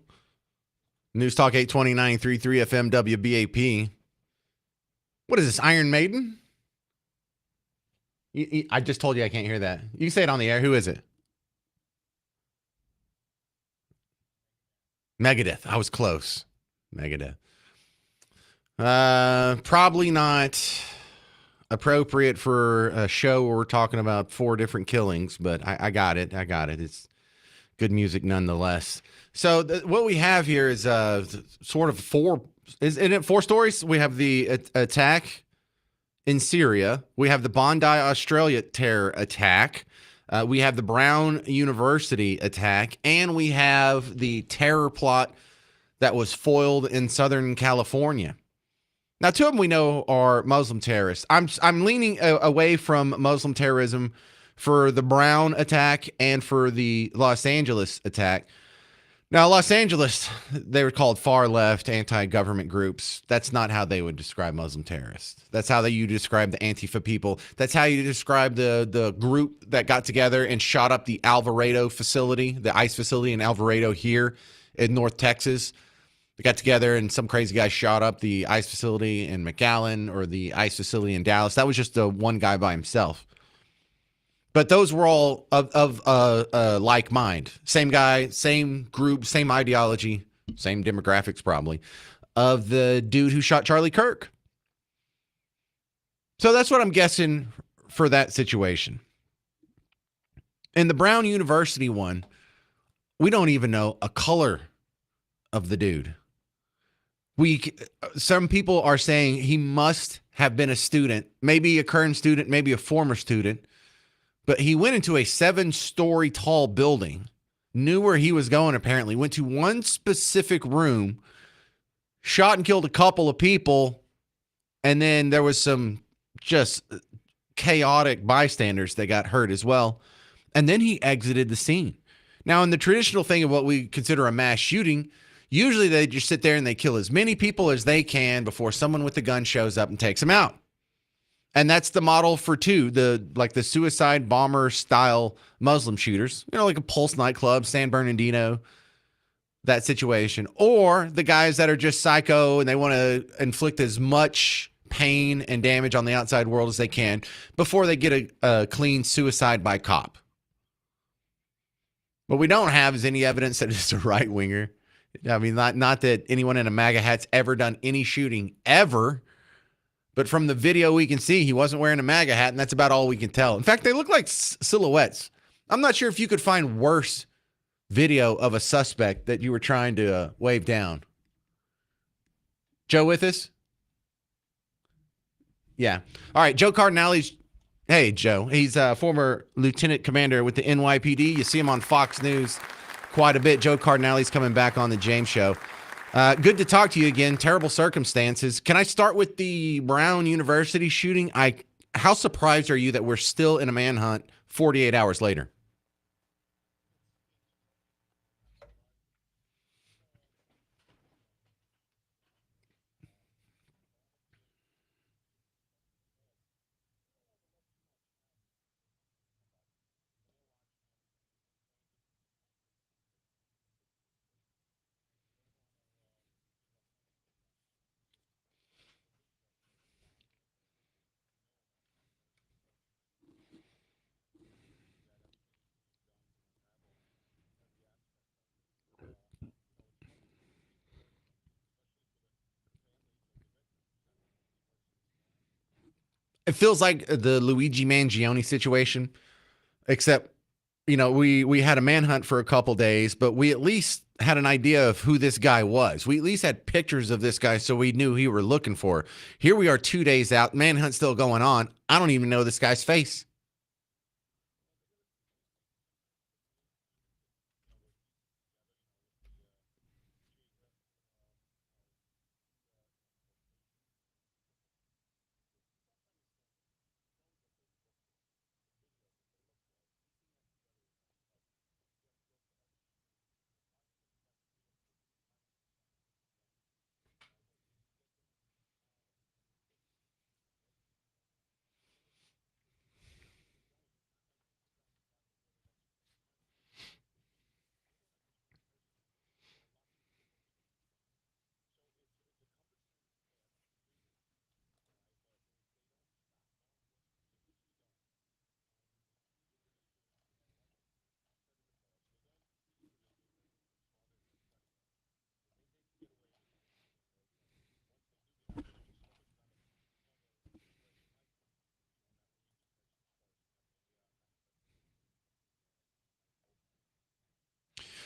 News Talk 829.33 FM WBAP. What is this, Iron Maiden? I just told you I can't hear that. You can say it on the air. Who is it? Megadeth. I was close. Megadeth. Probably not appropriate for a show where we're talking about 4 different killings, but I got it. I got it. It's good music nonetheless. So what we have here is sort of 4. Isn't it 4 stories? We have the attack in Syria. We have the Bondi, Australia terror attack. We have the Brown University attack, and we have the terror plot that was foiled in Southern California. Now, 2 of them we know are Muslim terrorists. I'm leaning away from Muslim terrorism for the Brown attack and for the Los Angeles attack. Now, Los Angeles, they were called far left anti-government groups. That's not how they would describe Muslim terrorists. That's how you describe the Antifa people. That's how you describe the group that got together and shot up the Alvarado facility, the ICE facility in Alvarado here in North Texas. They got together and some crazy guy shot up the ICE facility in McAllen or the ICE facility in Dallas. That was just the one guy by himself. But those were all of like mind. Same guy, same group, same ideology, same demographics probably, of the dude who shot Charlie Kirk. So that's what I'm guessing for that situation. In the Brown University one, we don't even know a color of the dude. Some people are saying he must have been a student, maybe a current student, maybe a former student. But he went into a 7-story tall building, knew where he was going apparently, went to one specific room, shot and killed a couple of people, and then there was some just chaotic bystanders that got hurt as well. And then he exited the scene. Now, in the traditional thing of what we consider a mass shooting, usually they just sit there and they kill as many people as they can before someone with a gun shows up and takes them out. And that's the model for 2, the suicide bomber style Muslim shooters, like a Pulse nightclub, San Bernardino, that situation. Or the guys that are just psycho and they want to inflict as much pain and damage on the outside world as they can before they get a clean suicide by cop. What we don't have is any evidence that it's a right winger. I mean, not that anyone in a MAGA hat's ever done any shooting ever. But from the video we can see, he wasn't wearing a MAGA hat, and that's about all we can tell. In fact, they look like silhouettes. I'm not sure if you could find worse video of a suspect that you were trying to wave down. Joe with us? Yeah. All right, Joe Cardinale's. Hey, Joe. He's a former lieutenant commander with the NYPD. You see him on Fox News quite a bit. Joe Cardinale's coming back on the James Show. Good to talk to you again. Terrible circumstances. Can I start with the Brown University shooting? How surprised are you that we're still in a manhunt 48 hours later? It feels like the Luigi Mangione situation, except, we had a manhunt for a couple days, but we at least had an idea of who this guy was. We at least had pictures of this guy, so we knew who we were looking for. Here we are 2 days out, manhunt still going on. I don't even know this guy's face.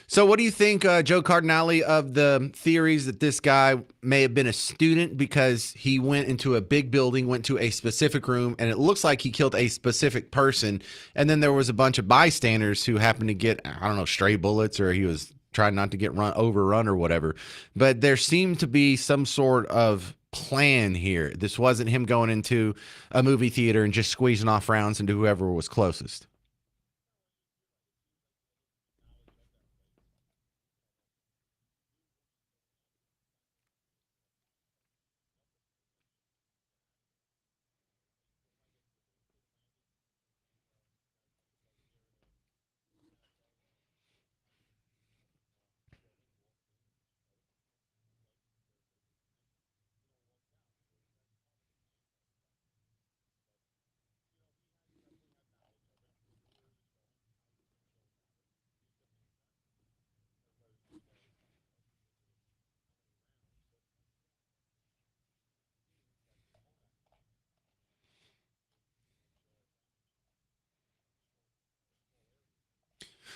So, what do you think, Joe Cardinale, of the theories that this guy may have been a student because he went into a big building, went to a specific room, and it looks like he killed a specific person, and then there was a bunch of bystanders who happened to get, I don't know, stray bullets, or he was trying not to get overrun or whatever. But there seemed to be some sort of plan here. This wasn't him going into a movie theater and just squeezing off rounds into whoever was closest.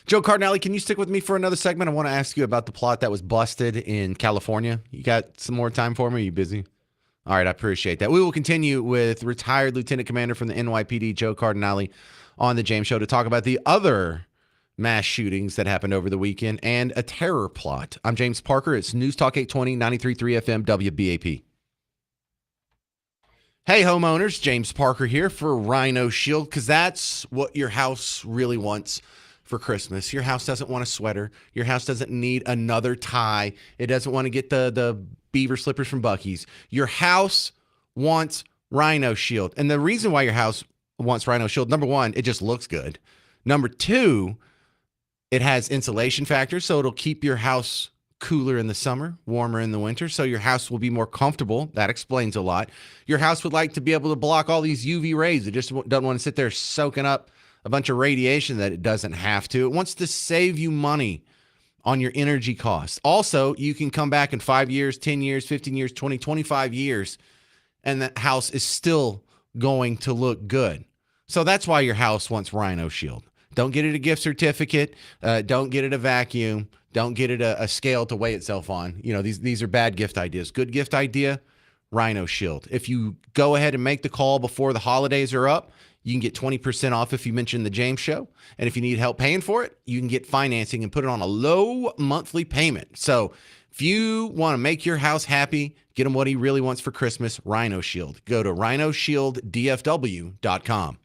Joe Cardinale, can you stick with me for another segment? I want to ask you about the plot that was busted in California. You got some more time for me? Are you busy? All right, I appreciate that. We will continue with retired Lieutenant Commander from the NYPD, Joe Cardinale, on the James Show to talk about the other mass shootings that happened over the weekend and a terror plot. I'm James Parker. It's News Talk 820, 93.3 FM, WBAP. Hey, homeowners, James Parker here for Rhino Shield, because that's what your house really wants for Christmas. Your house doesn't want a sweater. Your house doesn't need another tie. It doesn't want to get the beaver slippers from Buc-ee's. Your house wants Rhino Shield. And the reason why your house wants Rhino Shield, number one, it just looks good. Number two, it has insulation factor, so it'll keep your house cooler in the summer, warmer in the winter, so your house will be more comfortable. That explains a lot. Your house would like to be able to block all these UV rays. It just doesn't want to sit there soaking up a bunch of radiation that it doesn't have to. It wants to save you money on your energy costs. Also, you can come back in 5 years, 10 years, 15 years, 20, 25 years, and that house is still going to look good. So that's why your house wants Rhino Shield. Don't get it a gift certificate. Don't get it a vacuum. Don't get it a scale to weigh itself on. You know, these are bad gift ideas. Good gift idea, Rhino Shield. If you go ahead and make the call before the holidays are up, you can get 20% off if you mention the James Show. And if you need help paying for it, you can get financing and put it on a low monthly payment. So if you want to make your house happy, get him what he really wants for Christmas, Rhino Shield. Go to rhinoshielddfw.com.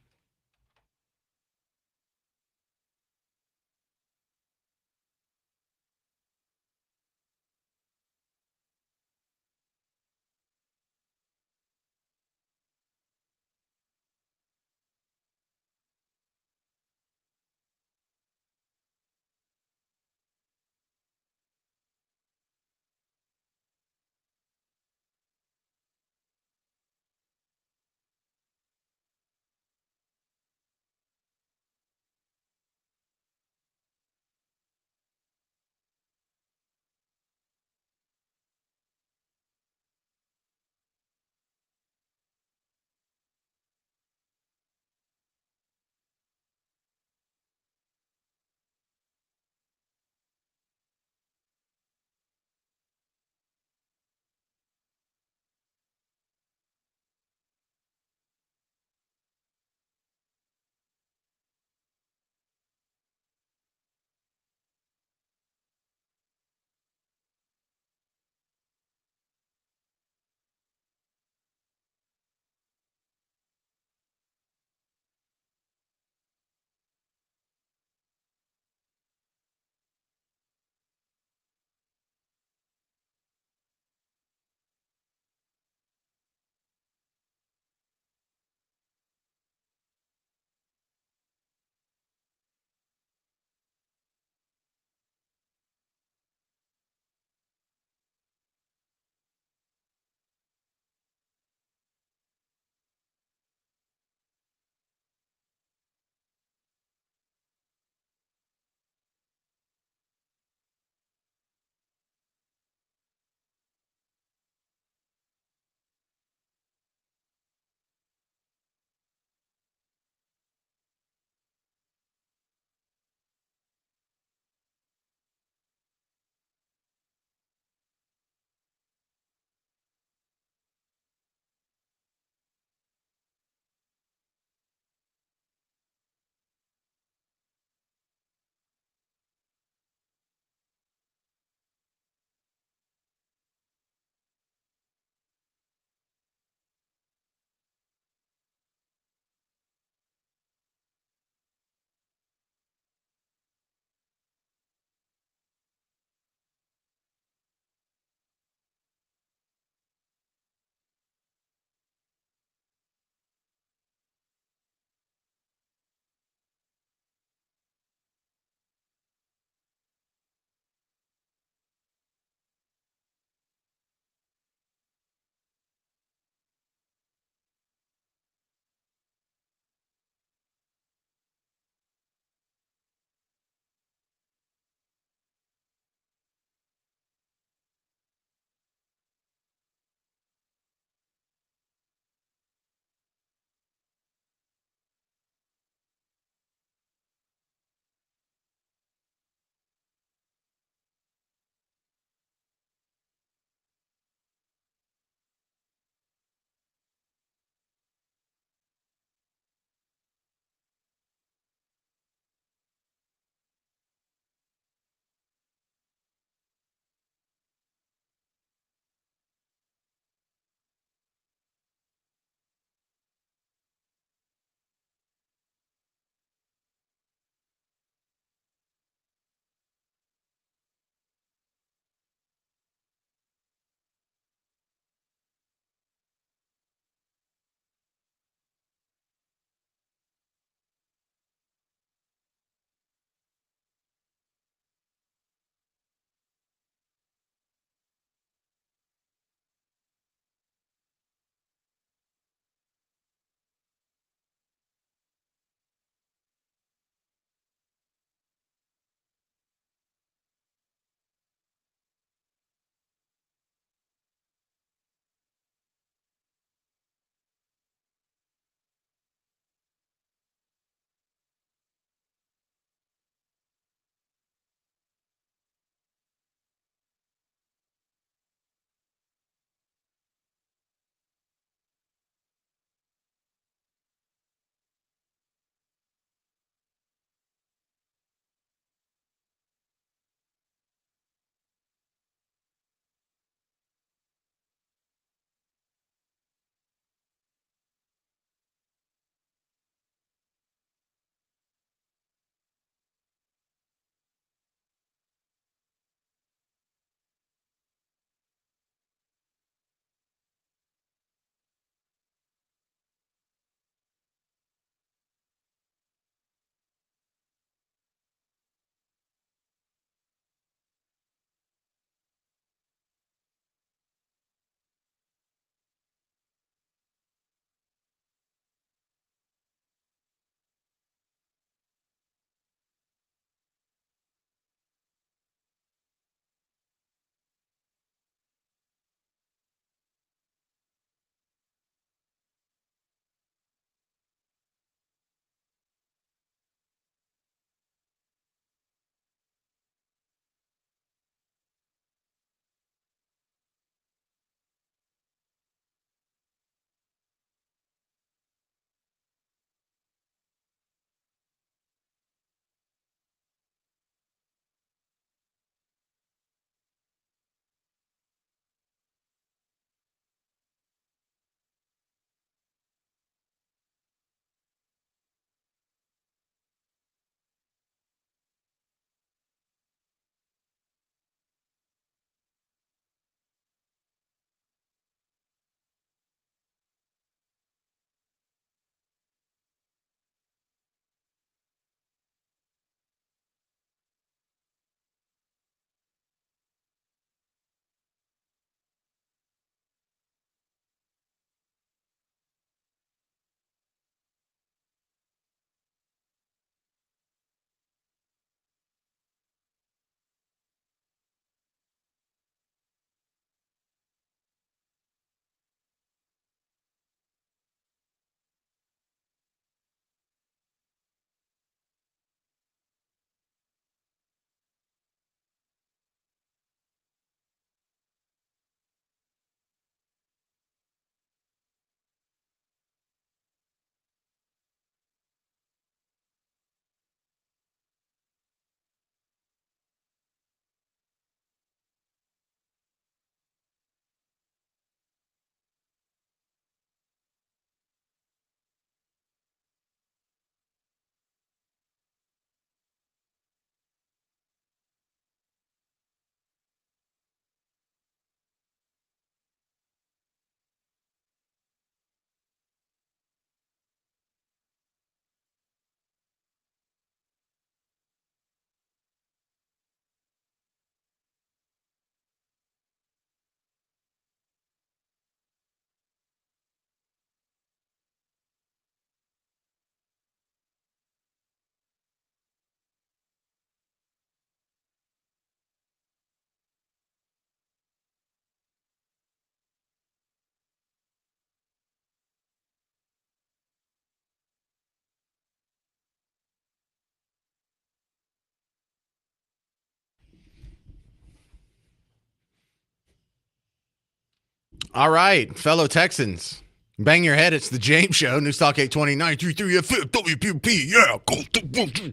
All right, fellow Texans. Bang your head. It's the James Show. News Talk 829 33 WPP. Yeah.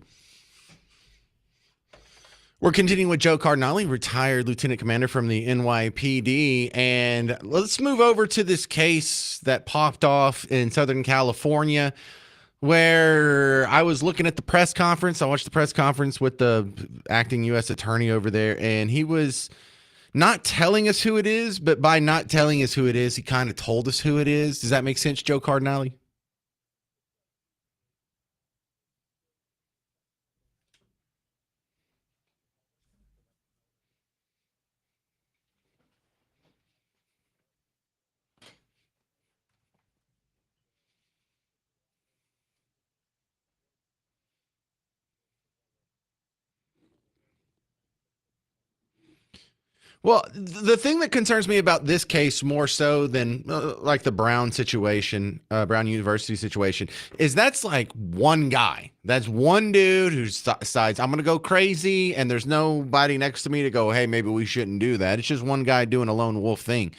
We're continuing with Joe Cardinale, retired lieutenant commander from the NYPD. And let's move over to this case that popped off in Southern California, where I was looking at the press conference. I watched the press conference with the acting U.S. attorney over there, and he was not telling us who it is, but by not telling us who it is, he kind of told us who it is. Does that make sense, Joe Cardinale? Well, the thing that concerns me about this case more so than like the Brown situation, Brown University situation, is that's like one guy. That's one dude who decides I'm going to go crazy, and there's nobody next to me to go, hey, maybe we shouldn't do that. It's just one guy doing a lone wolf thing.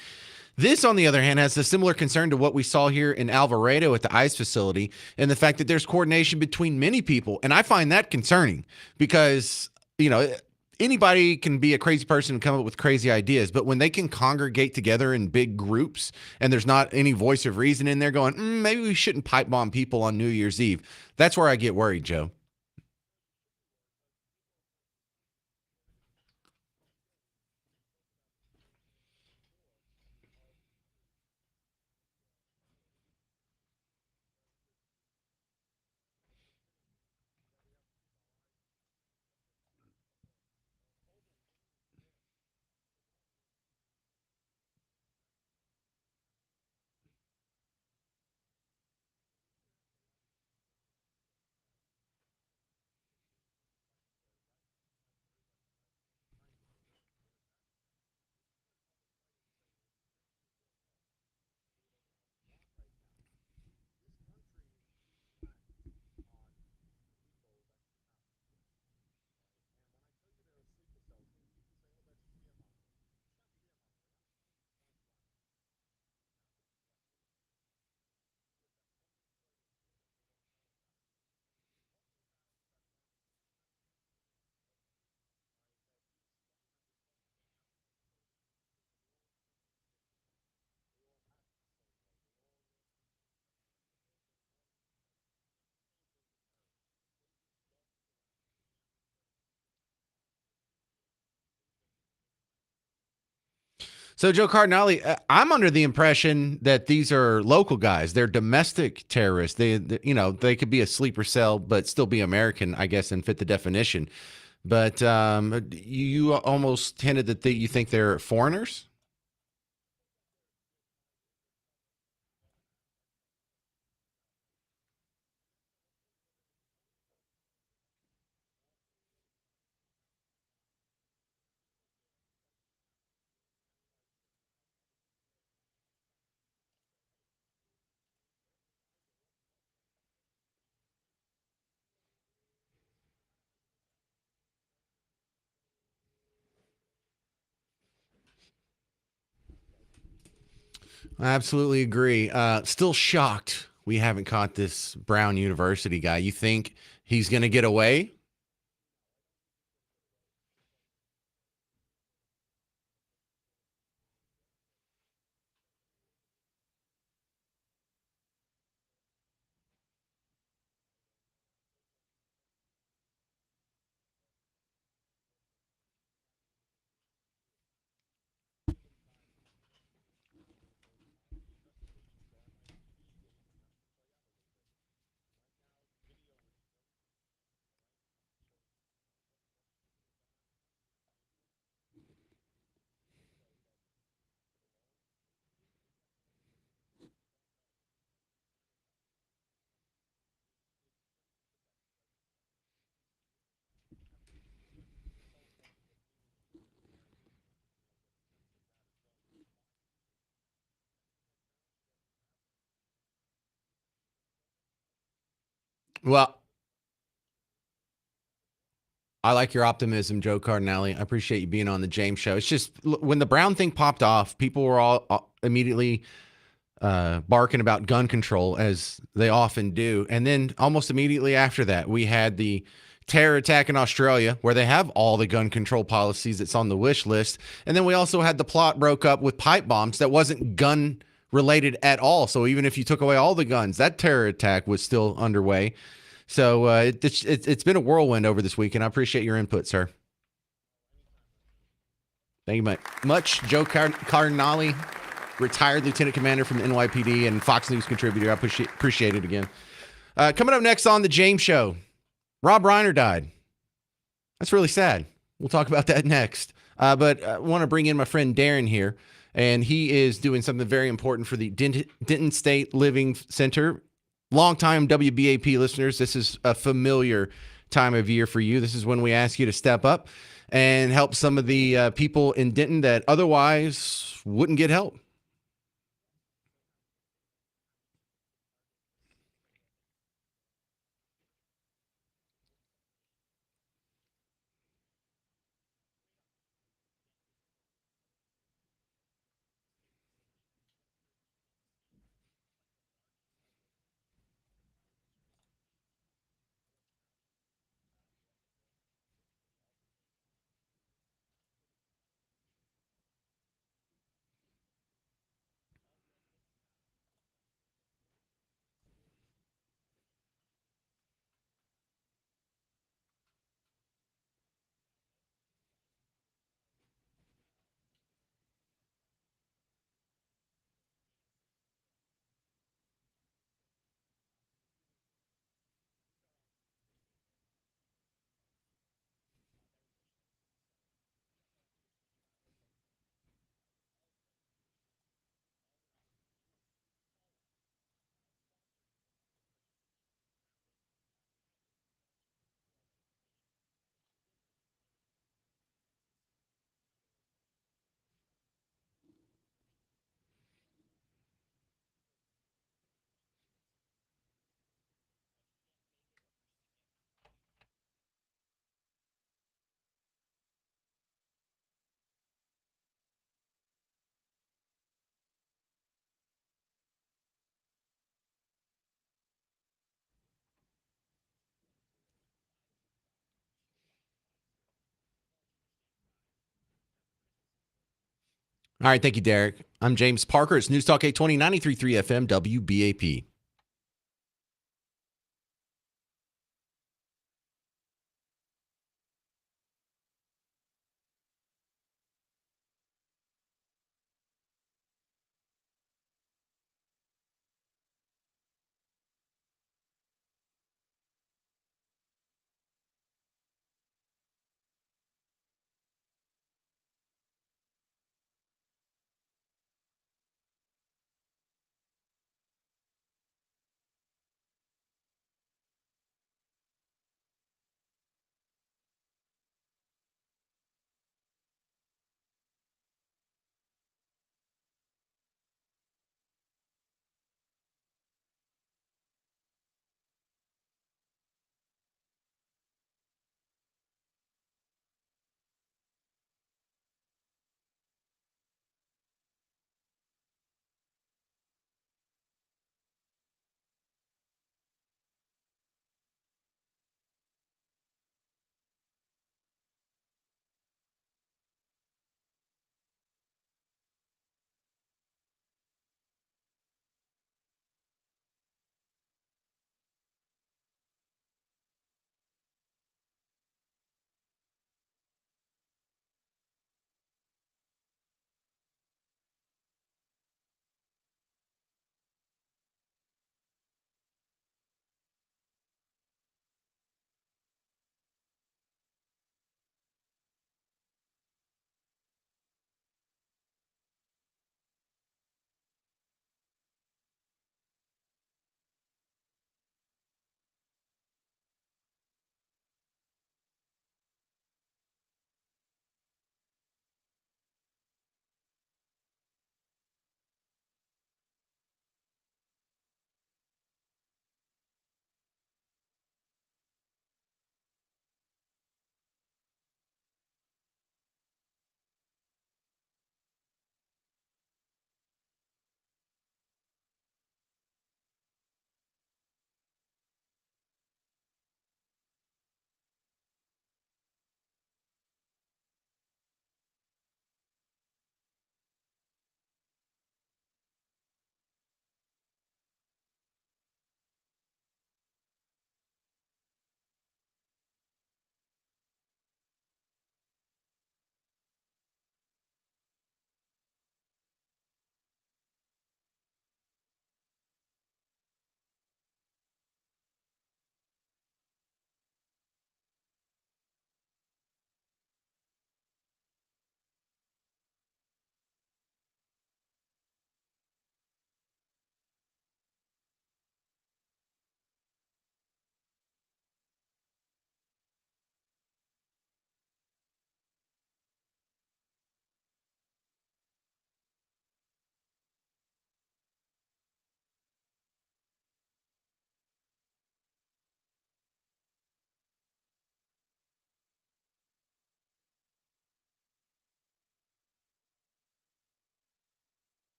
This, on the other hand, has a similar concern to what we saw here in Alvarado at the ICE facility, and the fact that there's coordination between many people. And I find that concerning because, you know, anybody can be a crazy person and come up with crazy ideas, but when they can congregate together in big groups and there's not any voice of reason in there going, maybe we shouldn't pipe bomb people on New Year's Eve, that's where I get worried, Joe. So, Joe Cardinale, I'm under the impression that these are local guys. They're domestic terrorists. You know, they could be a sleeper cell, but still be American, I guess, and fit the definition. But you almost hinted that you think they're foreigners. I absolutely agree. Still shocked we haven't caught this Brown University guy. You think he's going to get away? Well, I like your optimism, Joe Cardinale. I appreciate you being on the James Show. It's just when the Brown thing popped off, people were all immediately barking about gun control, as they often do. And then almost immediately after that, we had the terror attack in Australia, where they have all the gun control policies that's on the wish list. And then we also had the plot broke up with pipe bombs that wasn't gun related at all. So even if you took away all the guns, that terror attack was still underway. So it's been a whirlwind over this week, and I appreciate your input, sir. Thank you much. Joe Cardinale, retired lieutenant commander from the NYPD and Fox News contributor. I appreciate it again. Coming up next on the James Show, Rob Reiner died. That's really sad. We'll talk about that next. But I want to bring in my friend Darren here, and he is doing something very important for the Denton State Living Center. Longtime WBAP listeners, this is a familiar time of year for you. This is when we ask you to step up and help some of the people in Denton that otherwise wouldn't get help. All right, thank you, Derek. I'm James Parker. It's News Talk 820, 93.3 FM, WBAP.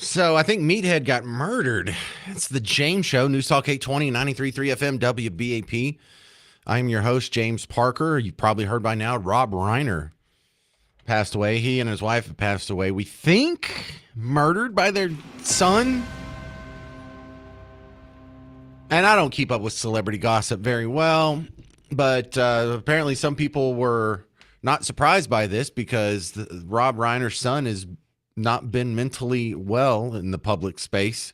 So I think Meathead got murdered. It's the James Show, News Talk 820, 93.3 FM, WBAP. I'm your host, James Parker. You've probably heard by now, Rob Reiner passed away. He and his wife have passed away. We think murdered by their son. And I don't keep up with celebrity gossip very well, but apparently some people were not surprised by this because Rob Reiner's son has not been mentally well in the public space.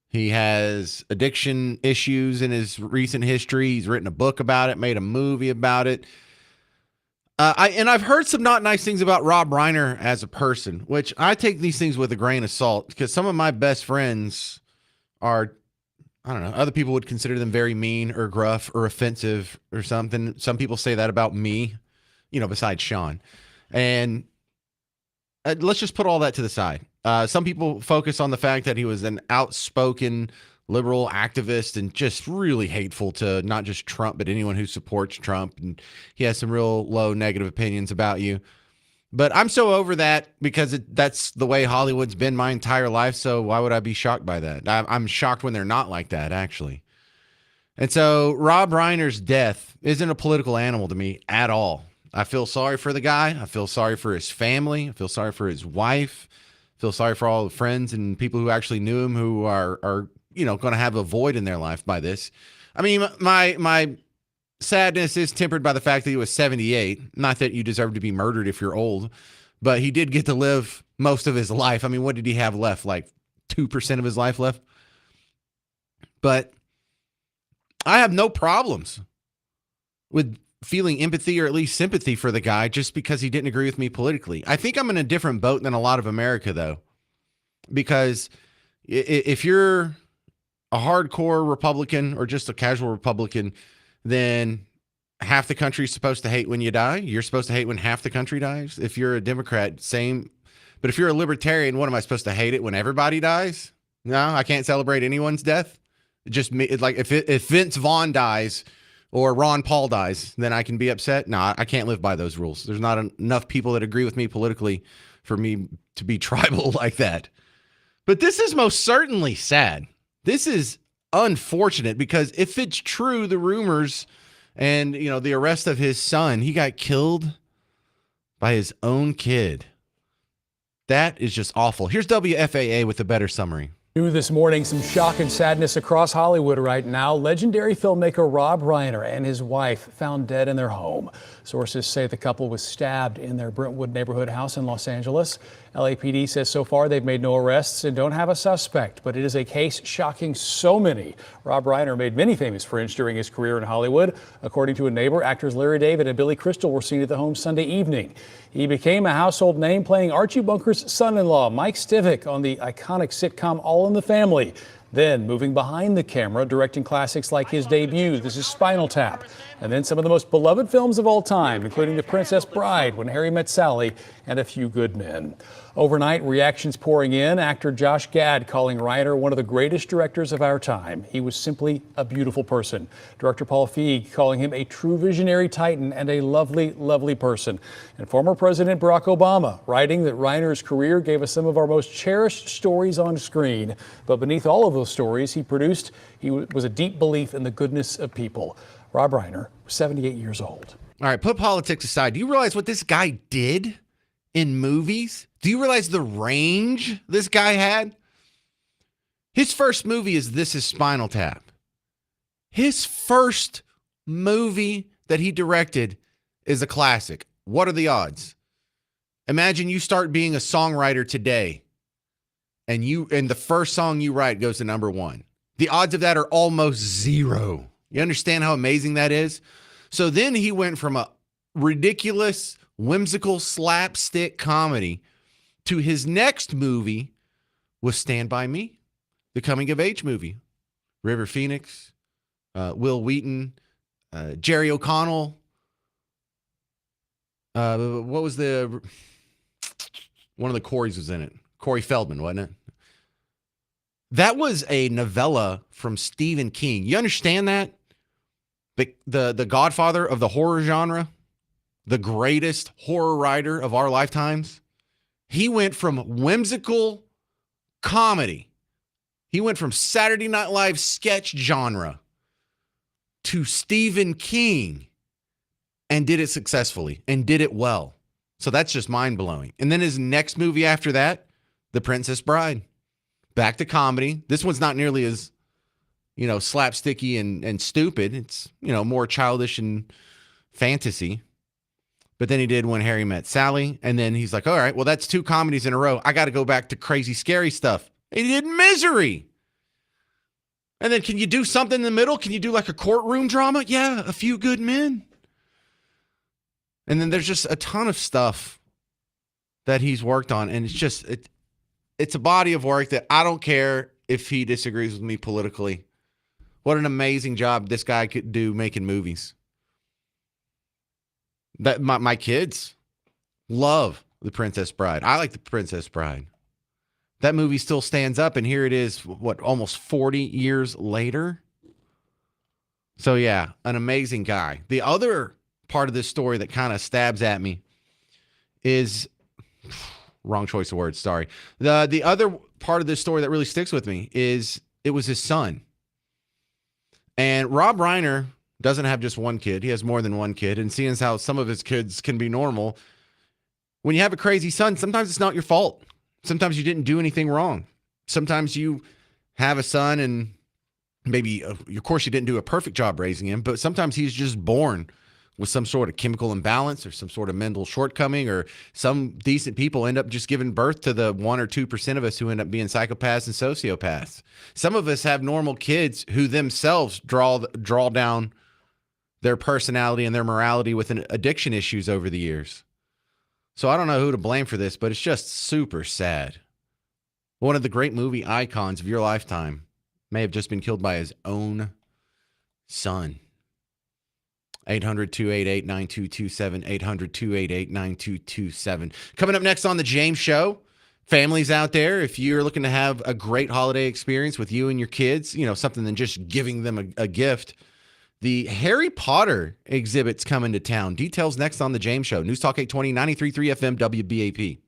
He has addiction issues in his recent history. He's written a book about it, made a movie about it. I've heard some not nice things about Rob Reiner as a person, which I take these things with a grain of salt because some of my best friends are, I don't know, other people would consider them very mean or gruff or offensive or something. Some people say that about me, besides Sean. And let's just put all that to the side. Some people focus on the fact that he was an outspoken liberal activist and just really hateful to not just Trump, but anyone who supports Trump. And he has some real low negative opinions about you. But I'm so over that because that's the way Hollywood's been my entire life. So why would I be shocked by that? I'm shocked when they're not like that, actually. And so Rob Reiner's death isn't a political animal to me at all. I feel sorry for the guy. I feel sorry for his family. I feel sorry for his wife. I feel sorry for all the friends and people who actually knew him who are going to have a void in their life by this. I mean, my sadness is tempered by the fact that he was 78. Not that you deserve to be murdered if you're old, but he did get to live most of his life. I mean, what did he have left? Like 2% of his life left? But I have no problems with feeling empathy or at least sympathy for the guy just because he didn't agree with me politically. I think I'm in a different boat than a lot of America, though, because if you're a hardcore Republican or just a casual Republican, then half the country's supposed to hate when you die. You're supposed to hate when half the country dies. If you're a Democrat, same. But if you're a libertarian, what am I supposed to hate it when everybody dies? No, I can't celebrate anyone's death. Like if Vince Vaughn dies or Ron Paul dies, then I can be upset. No, I can't live by those rules. There's not enough people that agree with me politically for me to be tribal like that. But this is most certainly sad. This is unfortunate because if it's true, the rumors and, the arrest of his son, he got killed by his own kid. That is just awful. Here's WFAA with a better summary. New this morning, some shock and sadness across Hollywood right now. Legendary filmmaker Rob Reiner and his wife found dead in their home. Sources say the couple was stabbed in their Brentwood neighborhood house in Los Angeles. LAPD says so far they've made no arrests and don't have a suspect, but it is a case shocking so many. Rob Reiner made many famous friends during his career in Hollywood. According to a neighbor, actors Larry David and Billy Crystal were seen at the home Sunday evening. He became a household name playing Archie Bunker's son-in-law, Mike Stivic, on the iconic sitcom All in the Family. Then moving behind the camera, directing classics like his debut, This is Spinal Tap, and then some of the most beloved films of all time, including The Princess Bride, When Harry Met Sally, and A Few Good Men. Overnight, reactions pouring in. Actor Josh Gad calling Reiner one of the greatest directors of our time. He was simply a beautiful person. Director Paul Feig calling him a true visionary titan and a lovely, lovely person. And former President Barack Obama writing that Reiner's career gave us some of our most cherished stories on screen. But beneath all of those stories he produced, was a deep belief in the goodness of people. Rob Reiner was 78 years old. All right, put politics aside. Do you realize what this guy did in movies? Do you realize the range this guy had? His first movie is This is Spinal Tap. His first movie that he directed is a classic. What are the odds? Imagine you start being a songwriter today and the first song you write goes to number one. The odds of that are almost zero. You understand how amazing that is? So then he went from a ridiculous, whimsical slapstick comedy to his next movie was Stand By Me, the coming of age movie. River Phoenix, Will Wheaton, Jerry O'Connell. What was one of the Coreys was in it? Corey Feldman, wasn't it? That was a novella from Stephen King. You understand that? The godfather of the horror genre, the greatest horror writer of our lifetimes. He went from whimsical comedy. He went from Saturday Night Live sketch genre to Stephen King and did it successfully and did it well. So that's just mind-blowing. And then his next movie after that, The Princess Bride. Back to comedy. This one's not nearly as, slapsticky and stupid. It's, more childish and fantasy. But then he did When Harry Met Sally. And then he's like, all right, well, that's 2 comedies in a row. I got to go back to crazy, scary stuff. And he did Misery. And then can you do something in the middle? Can you do like a courtroom drama? Yeah, A Few Good Men. And then there's just a ton of stuff that he's worked on. And it's a body of work that I don't care if he disagrees with me politically. What an amazing job this guy could do making movies. That my kids love The Princess Bride. I like The Princess Bride. That movie still stands up, and here it is, almost 40 years later? So yeah, an amazing guy. The other part of this story that kind of stabs at me is, wrong choice of words, sorry. The other part of this story that really sticks with me is it was his son. And Rob Reiner doesn't have just one kid. He has more than one kid. And seeing as how some of his kids can be normal, when you have a crazy son, sometimes it's not your fault. Sometimes you didn't do anything wrong. Sometimes you have a son and maybe, of course, you didn't do a perfect job raising him, but sometimes he's just born with some sort of chemical imbalance or some sort of mental shortcoming, or some decent people end up just giving birth to the 1 or 2% of us who end up being psychopaths and sociopaths. Some of us have normal kids who themselves draw down their personality and their morality with addiction issues over the years. So I don't know who to blame for this, but it's just super sad. One of the great movie icons of your lifetime may have just been killed by his own son. 800-288-9227, 800-288-9227. Coming up next on The James Show, families out there, if you're looking to have a great holiday experience with you and your kids, something than just giving them a gift, the Harry Potter exhibit's coming to town. Details next on The James Show. News Talk 820, 93.3 FM, WBAP.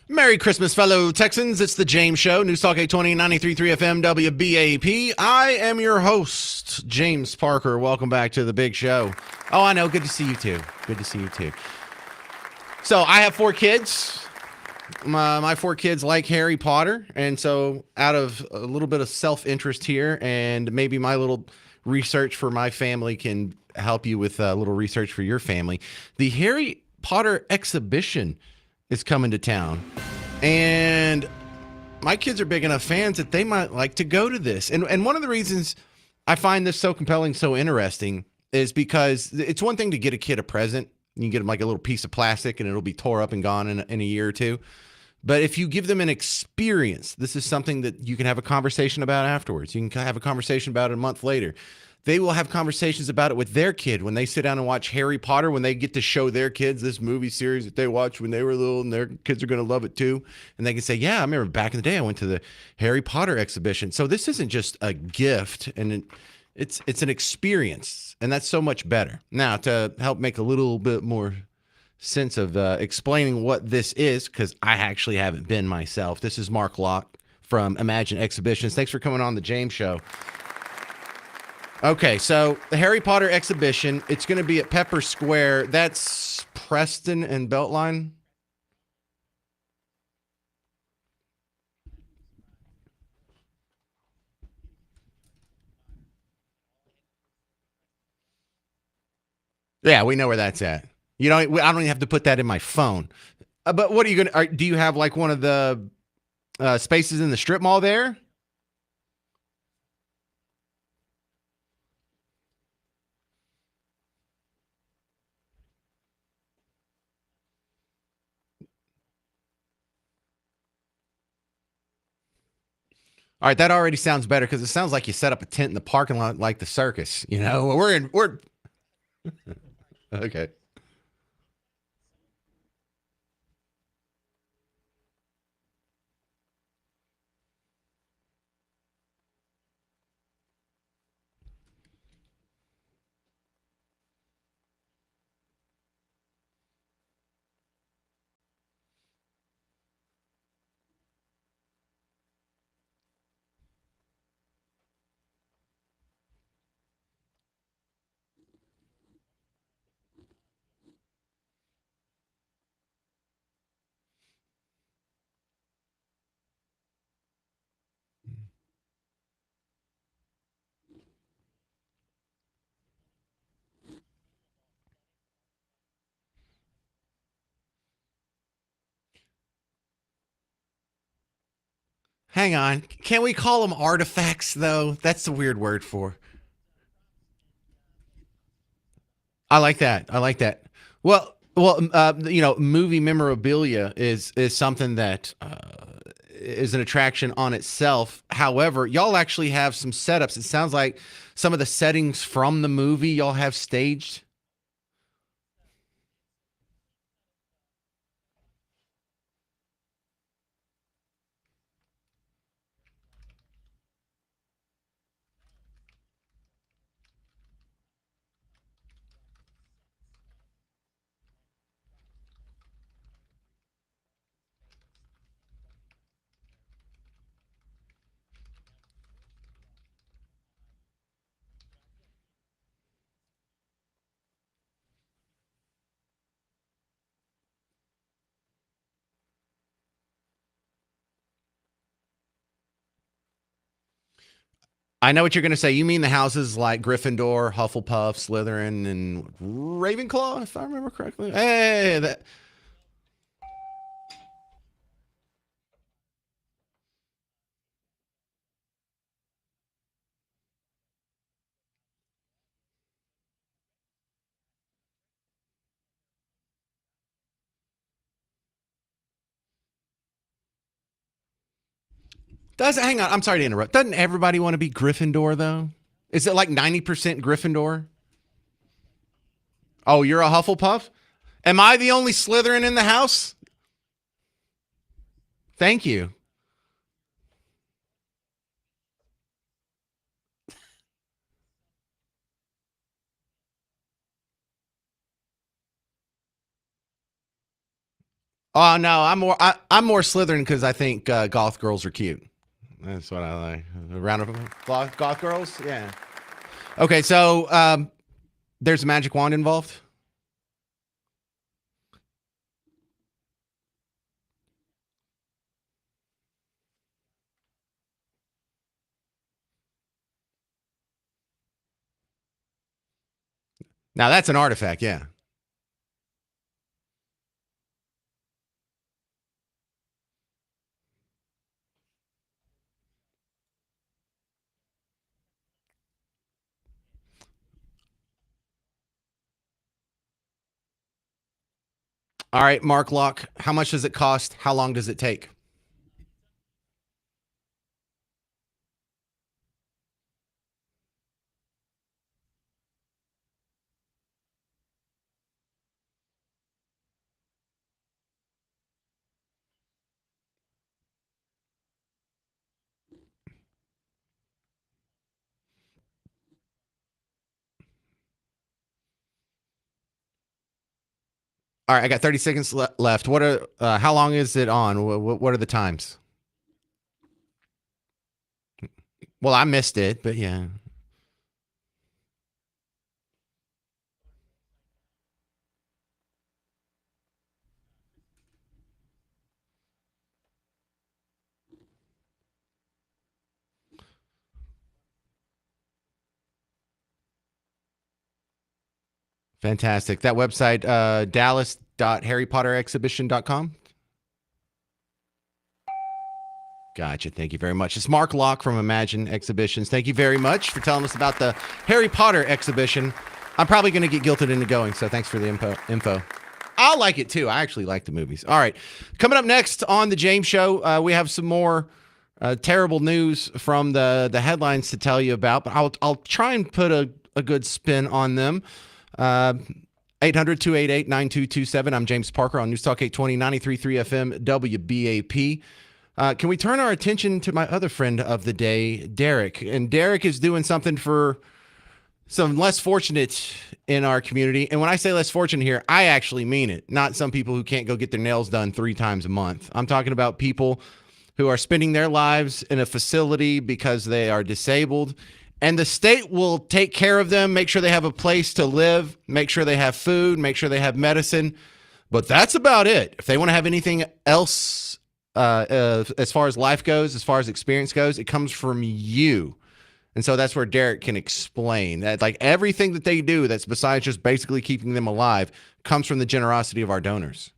Merry Christmas, fellow Texans. It's the James Show, News Talk 820, 93.3 FM, WBAP. I am your host, James Parker. Welcome back to the big show. Oh, I know. Good to see you, too. Good to see you, too. So I have 4 kids. My 4 kids like Harry Potter. And so out of a little bit of self-interest here and maybe my little research for my family can help you with a little research for your family. The Harry Potter exhibition is coming to town. And my kids are big enough fans that they might like to go to this. And one of the reasons I find this so compelling, so interesting, is because it's one thing to get a kid a present. You can get them like a little piece of plastic and it'll be tore up and gone in a year or two. But if you give them an experience, this is something that you can have a conversation about afterwards. You can have a conversation about it a month later. They will have conversations about it with their kid when they sit down and watch Harry Potter, when they get to show their kids this movie series that they watched when they were little, and their kids are going to love it too. And they can say, yeah, I remember back in the day I went to the Harry Potter exhibition. So this isn't just a gift, and it's an experience, and that's so much better. Now, to help make a little bit more sense of explaining what this is, because I actually haven't been myself, this is Mark Locke from Imagine Exhibitions. Thanks for coming on the James Show. Okay, so the Harry Potter exhibition, it's going to be at Pepper Square. That's Preston and Beltline. Yeah, we know where that's at. You know, I don't even have to put that in my phone. But what are you going to, do you have like one of the spaces in the strip mall there? All right, that already sounds better because it sounds like you set up a tent in the parking lot like the circus. You know, we're okay. Hang on. Can we call them artifacts though? That's the weird word for. I like that. I like that. You know, movie memorabilia is something that is an attraction on itself. However, y'all actually have some setups. It sounds like some of the settings from the movie y'all have staged. I know what you're going to say. You mean the houses like Gryffindor, Hufflepuff, Slytherin, and Ravenclaw, if I remember correctly. Hey, that. Does hang on? I'm sorry to interrupt. Doesn't everybody want to be Gryffindor though? Is it like 90% Gryffindor? Oh, you're a Hufflepuff? Am I the only Slytherin in the house? Thank you. Oh no, I'm more Slytherin because I think goth girls are cute. That's what I like. A round of goth girls, yeah. Okay, so there's a magic wand involved. Now that's an artifact, yeah. All right, Mark Locke, how much does it cost? How long does it take? All right, I got 30 seconds left. What are how long is it on? What are the times? Well, I missed it, but yeah. Fantastic. That website, dallas.harrypotterexhibition.com. Gotcha. Thank you very much. It's Mark Locke from Imagine Exhibitions. Thank you very much for telling us about the Harry Potter exhibition. I'm probably going to get guilted into going, so thanks for the info. I'll like it too. I actually like the movies. All right. Coming up next on the James Show, we have some more terrible news from the headlines to tell you about, but I'll try and put a good spin on them. 800-288-9227. I'm James Parker on News Talk 820, 93.3 FM, WBAP. Can we turn our attention to my other friend of the day, Derek? And Derek is doing something for some less fortunate in our community. And when I say less fortunate here, I actually mean it. Not some people who can't go get their nails done 3 times a month. I'm talking about people who are spending their lives in a facility because they are disabled. And the state will take care of them, make sure they have a place to live, make sure they have food, make sure they have medicine. But that's about it. If they want to have anything else as far as life goes, as far as experience goes, it comes from you. And so that's where Derek can explain that, like, everything that they do that's besides just basically keeping them alive comes from the generosity of our donors.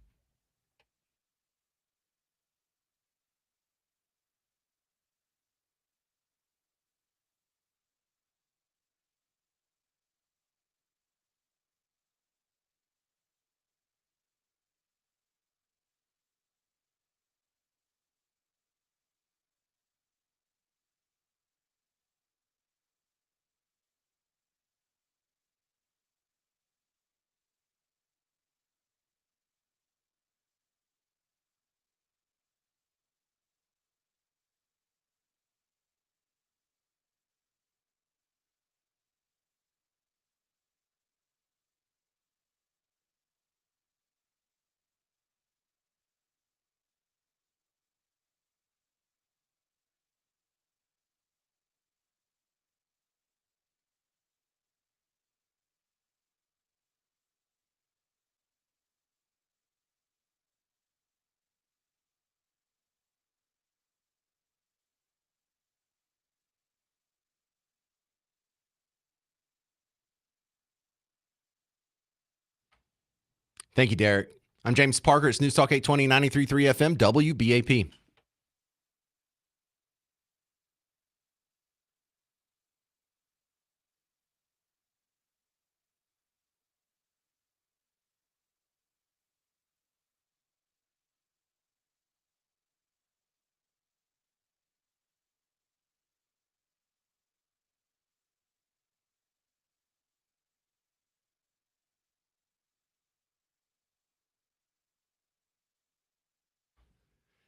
Thank you, Derek. I'm James Parker. It's News Talk 820, 93.3 FM, WBAP.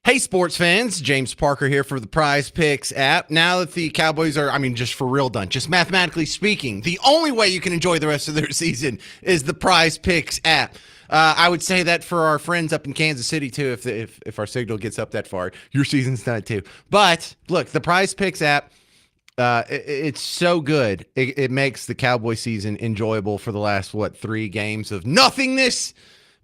Hey, sports fans. James Parker here for the Prize Picks app. Now that the Cowboys are, just for real done, just mathematically speaking, the only way you can enjoy the rest of their season is the Prize Picks app. I would say that for our friends up in Kansas City too. If our signal gets up that far, your season's done too. But look, the Prize Picks app, it's so good. It makes the Cowboy season enjoyable for the last 3 games of nothingness.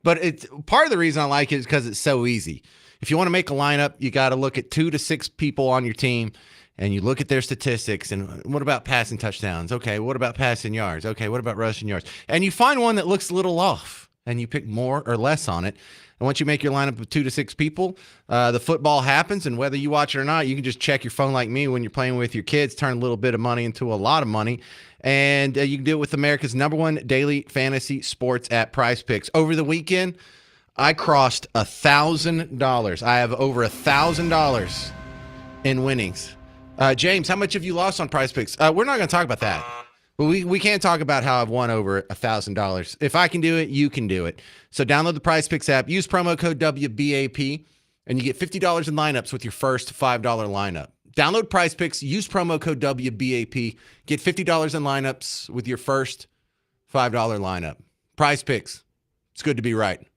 But it's part of the reason I like it is because it's so easy. If you want to make a lineup, you got to look at 2 to 6 people on your team, and you look at their statistics. And what about passing touchdowns? Okay, what about passing yards? Okay, what about rushing yards? And you find one that looks a little off, and you pick more or less on it. And once you make your lineup of 2 to 6 people, the football happens, and whether you watch it or not, you can just check your phone like me when you're playing with your kids, turn a little bit of money into a lot of money. And you can do it with America's #1 daily fantasy sports app, Prize Picks. Over the weekend, I crossed $1,000. I have over $1,000 in winnings. James, how much have you lost on Prize Picks? We're not going to talk about that. But we can't talk about how I've won over $1,000. If I can do it, you can do it. So download the Prize Picks app, use promo code WBAP, and you get $50 in lineups with your first $5 lineup. Download Prize Picks, use promo code WBAP, get $50 in lineups with your first $5 lineup. Prize Picks. It's good to be right.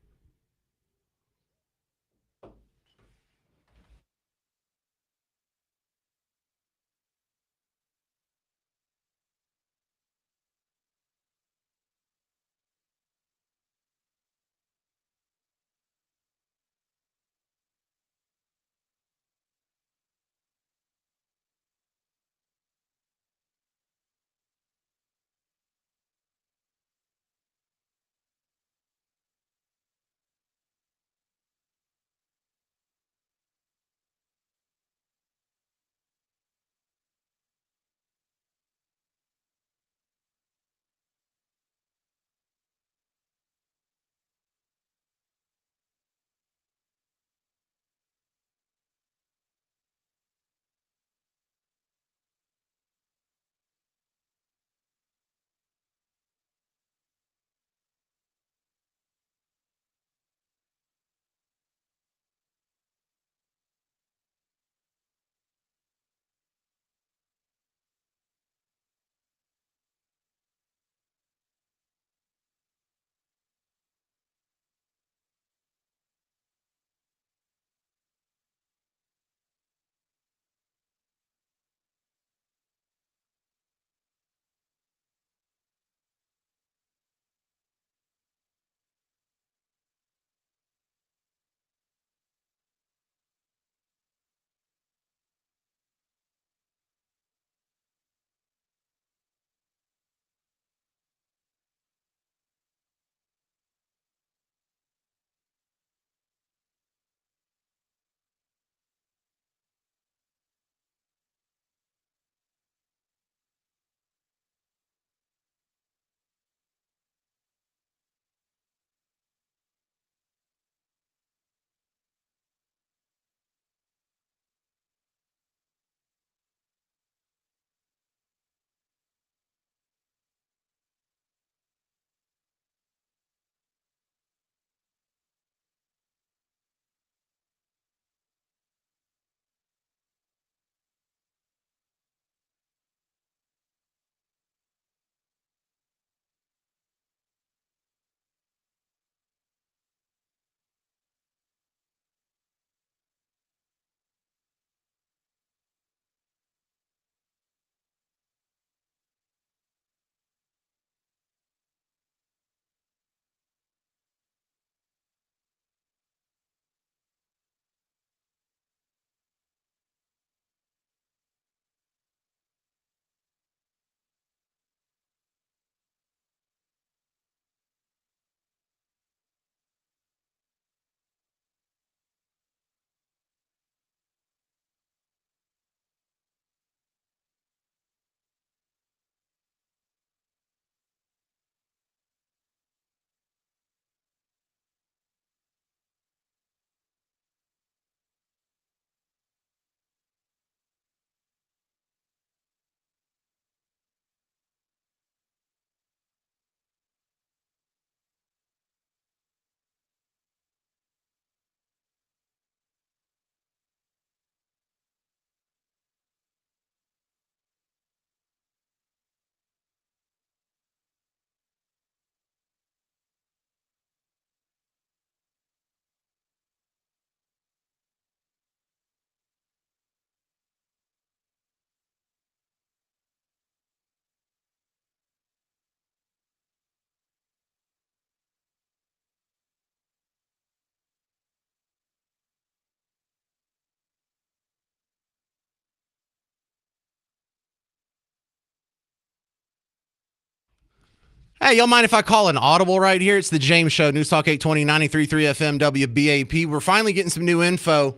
Hey, y'all mind if I call an audible right here? It's the James Show, News Talk 820, 93.3 FM, WBAP. We're finally getting some new info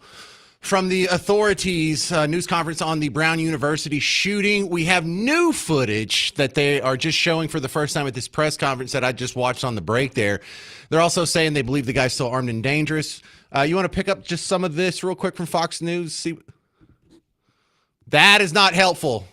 from the authorities, news conference on the Brown University shooting. We have new footage that they are just showing for the first time at this press conference that I just watched on the break there. They're also saying they believe the guy's still armed and dangerous. You want to pick up just some of this real quick from Fox News? See, that is not helpful.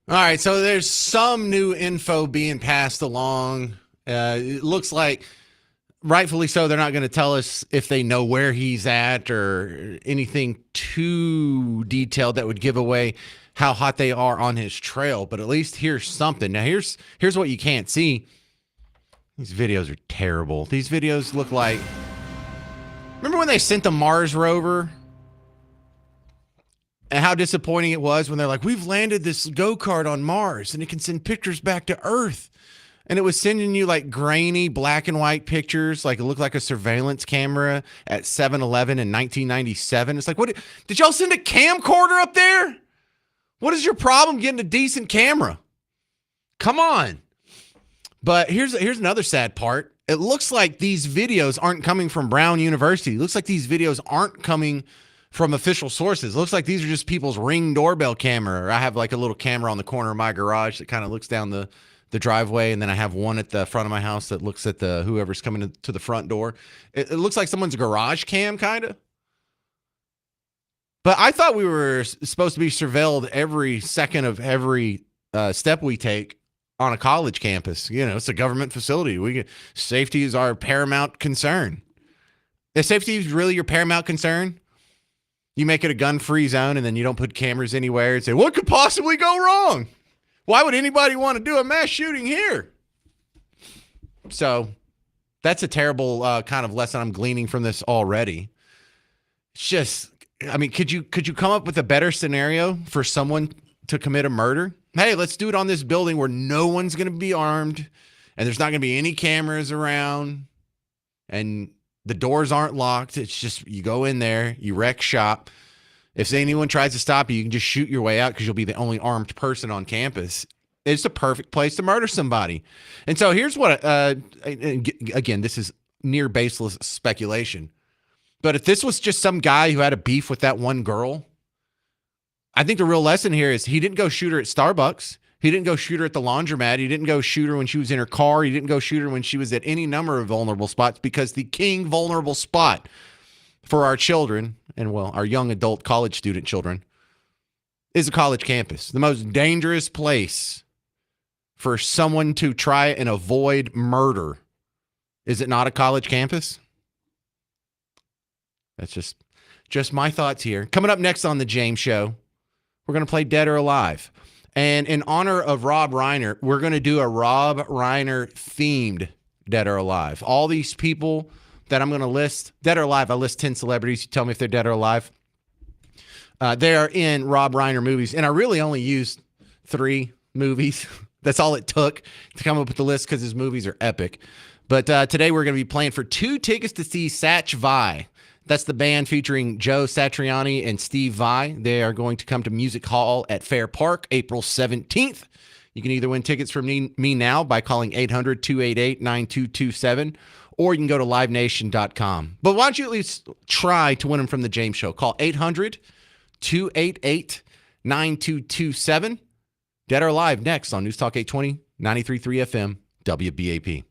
All right, so there's some new info being passed along. It looks like, rightfully so, they're not going to tell us if they know where he's at or anything too detailed that would give away how hot they are on his trail. But at least here's something. Now, here's what you can't see. These videos are terrible. These videos look like... Remember when they sent the Mars rover? And how disappointing it was when they're like, we've landed this go-kart on Mars and it can send pictures back to Earth. And it was sending you like grainy black and white pictures, like it looked like a surveillance camera at 7-Eleven in 1997. It's like, what did y'all send a camcorder up there? What is your problem getting a decent camera? Come on. But here's another sad part. It looks like these videos aren't coming from Brown University. It looks like these videos aren't coming from official sources. It looks like these are just people's Ring doorbell camera. Or I have like a little camera on the corner of my garage that kind of looks down the driveway, and then I have one at the front of my house that looks at the whoever's coming to the front door. It looks like someone's garage cam, kind of. But I thought we were supposed to be surveilled every second of every step we take on a college campus. You know, it's a government facility. Safety is our paramount concern. If safety is really your paramount concern, you make it a gun-free zone, and then you don't put cameras anywhere and say, what could possibly go wrong? Why would anybody want to do a mass shooting here? So that's a terrible kind of lesson I'm gleaning from this already. It's just, I mean, could you come up with a better scenario for someone to commit a murder? Hey, let's do it on this building where no one's going to be armed and there's not going to be any cameras around and the doors aren't locked. It's just you go in there, you wreck shop. If anyone tries to stop you, you can just shoot your way out because you'll be the only armed person on campus. It's the perfect place to murder somebody. And so here's what, again, this is near baseless speculation. But if this was just some guy who had a beef with that one girl, I think the real lesson here is he didn't go shoot her at Starbucks. He didn't go shoot her at the laundromat. He didn't go shoot her when she was in her car. He didn't go shoot her when she was at any number of vulnerable spots, because the king vulnerable spot for our children, and well, our young adult college student children, is a college campus. The most dangerous place for someone to try and avoid murder. Is it not a college campus? That's just my thoughts here. Coming up next on the James Show, we're going to play Dead or Alive. And in honor of Rob Reiner, we're going to do a Rob Reiner themed Dead or Alive. All these people that I'm going to list, dead or alive, I list 10 celebrities. You tell me if they're dead or alive. They are in Rob Reiner movies. And I really only used 3 movies. That's all it took to come up with the list because his movies are epic. But today we're going to be playing for 2 tickets to see Satch Vai. That's the band featuring Joe Satriani and Steve Vai. They are going to come to Music Hall at Fair Park April 17th. You can either win tickets from me now by calling 800-288-9227, or you can go to livenation.com. But why don't you at least try to win them from the James Show? Call 800-288-9227. Dead or Alive next on News Talk 820, 93.3 FM, WBAP.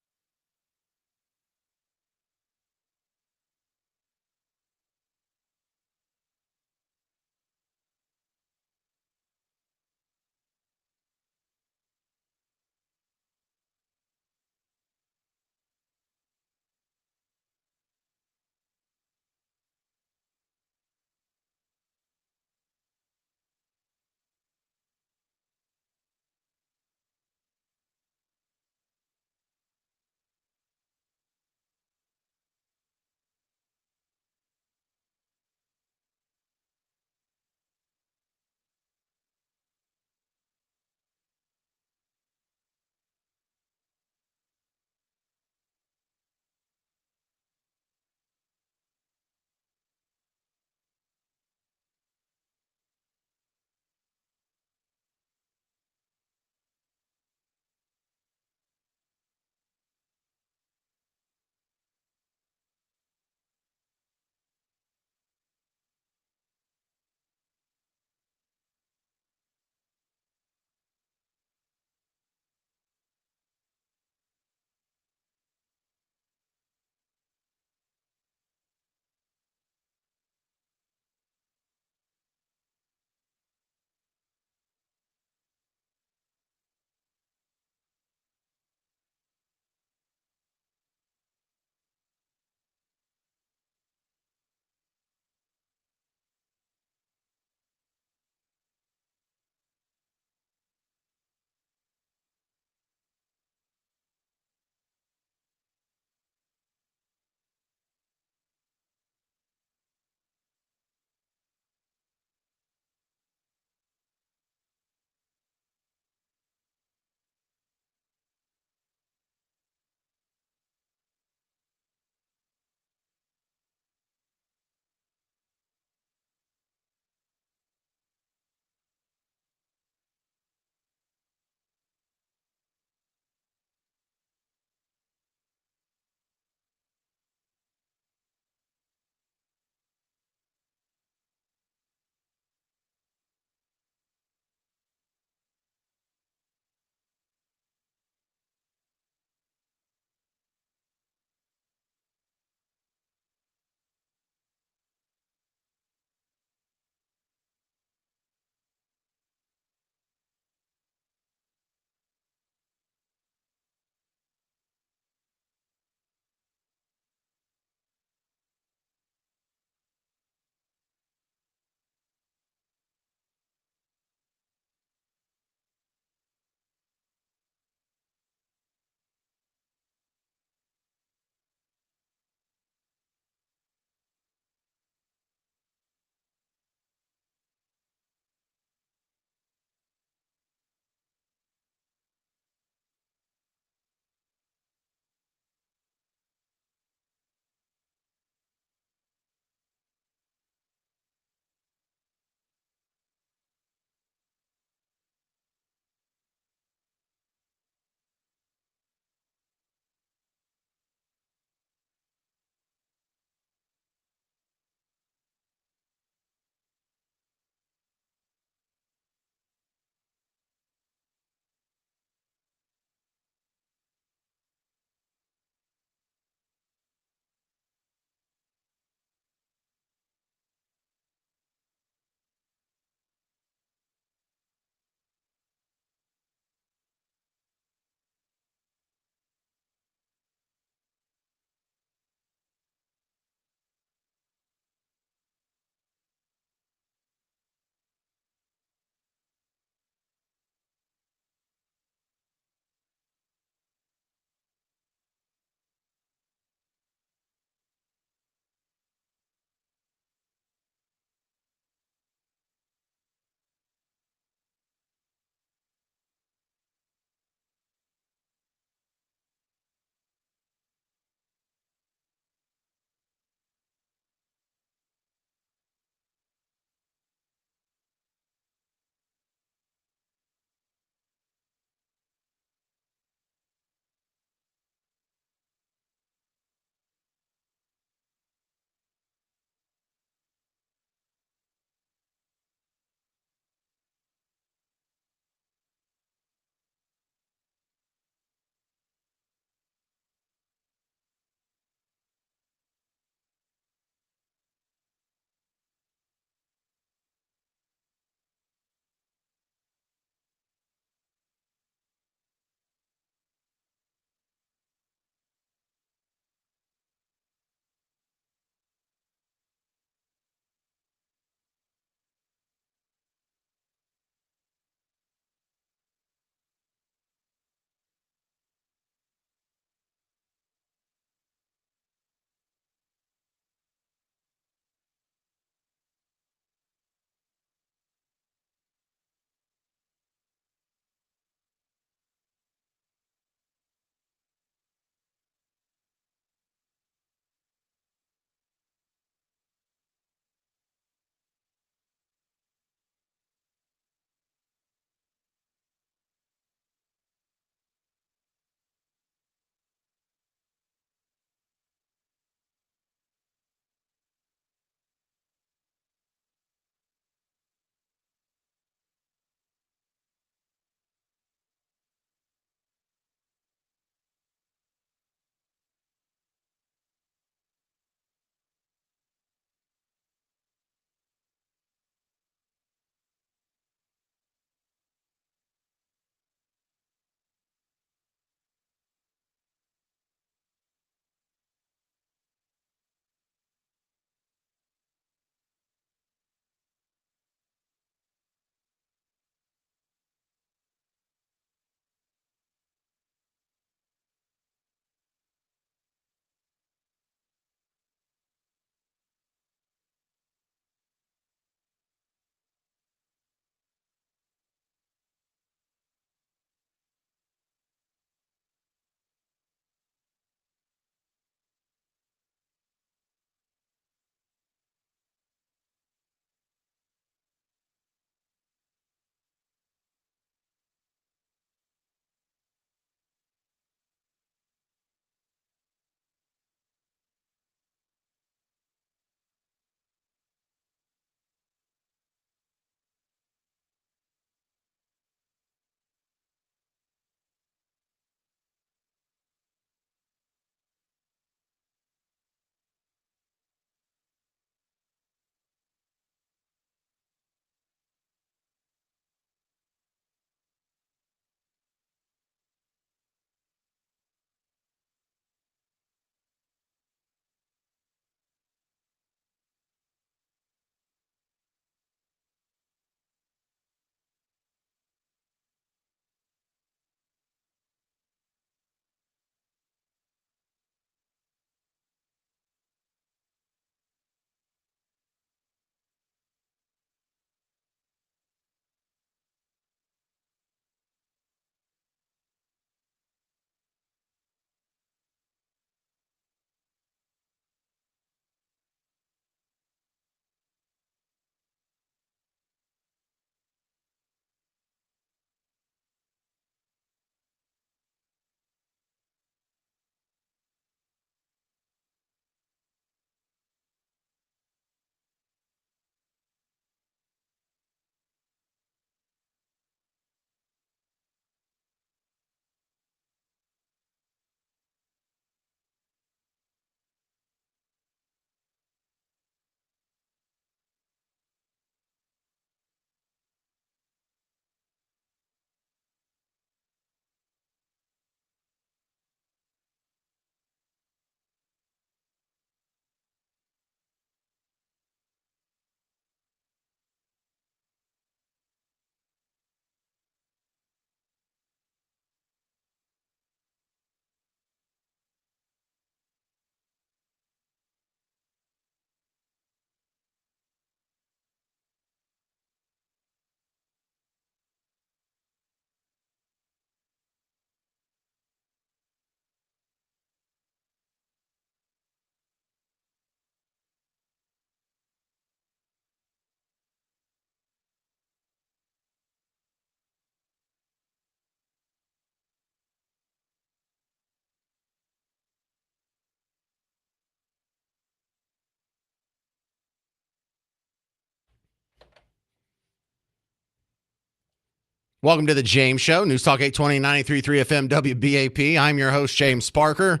Welcome to the James Show, News Talk 820 93.3 FM WBAP. I'm your host, James Parker.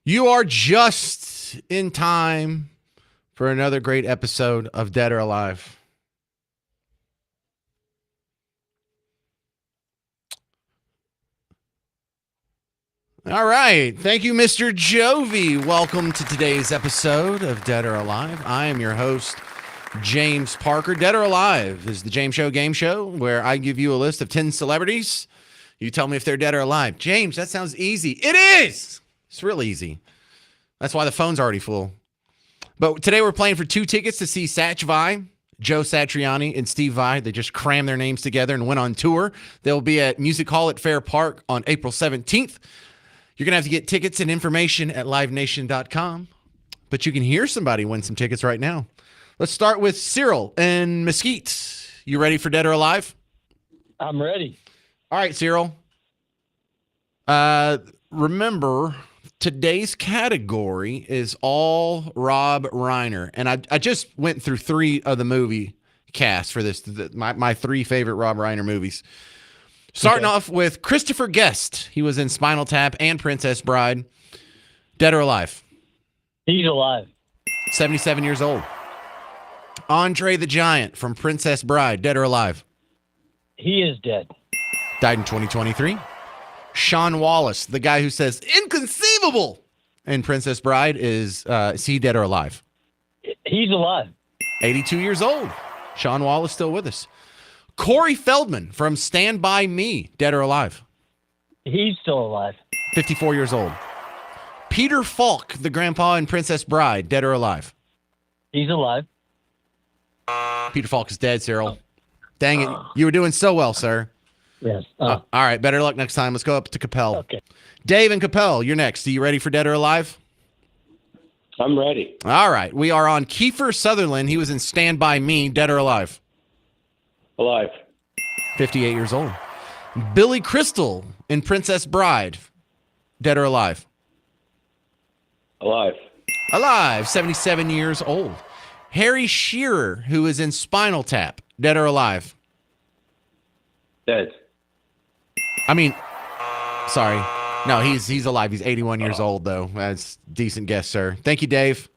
You are just in time for another great episode of Dead or Alive. All right. Thank you, Mr. Jovi. Welcome to today's episode of Dead or Alive. I am your host, James Parker. Dead or Alive is the James Show game show where I give you a list of 10 celebrities. You tell me if they're dead or alive. James, that sounds easy. It is. It's real easy. That's why the phone's already full. But today we're playing for 2 tickets to see Satch Vai, Joe Satriani, and Steve Vai. They just crammed their names together and went on tour. They'll be at Music Hall at Fair Park on April 17th. You're going to have to get tickets and information at livenation.com. But you can hear somebody win some tickets right now. Let's start with Cyril in Mesquite. You ready for Dead or Alive? I'm ready. All right, Cyril. Remember, today's category is all Rob Reiner. And I just went through 3 of the movie cast for this, my 3 favorite Rob Reiner movies. Starting off with Christopher Guest. He was in Spinal Tap and Princess Bride. Dead or alive? He's alive. 77 years old. Andre the Giant from Princess Bride. Dead or alive? He is dead. Died in 2023. Sean Wallace, the guy who says inconceivable in Princess Bride, is he dead or alive? He's alive. 82 years old. Sean Wallace still with us. Corey Feldman from Stand By Me. Dead or alive? He's still alive. 54 years old. Peter Falk, the grandpa in Princess Bride. Dead or alive? He's alive. Peter Falk is dead, Cyril. Dang it. You were doing so well, sir. Yes. All right. Better luck next time. Let's go up to Capel. Okay. Dave and Capel, you're next. Are you ready for Dead or Alive? I'm ready. All right. We are on Kiefer Sutherland. He was in Stand By Me. Dead or alive? Alive. 58 years old. Billy Crystal in Princess Bride. Dead or alive? Alive. Alive. 77 years old. Harry Shearer, who is in Spinal Tap. Dead or alive? Dead. I mean, sorry. No, he's alive. He's 81 years old, though. That's a decent guess, sir. Thank you, Dave.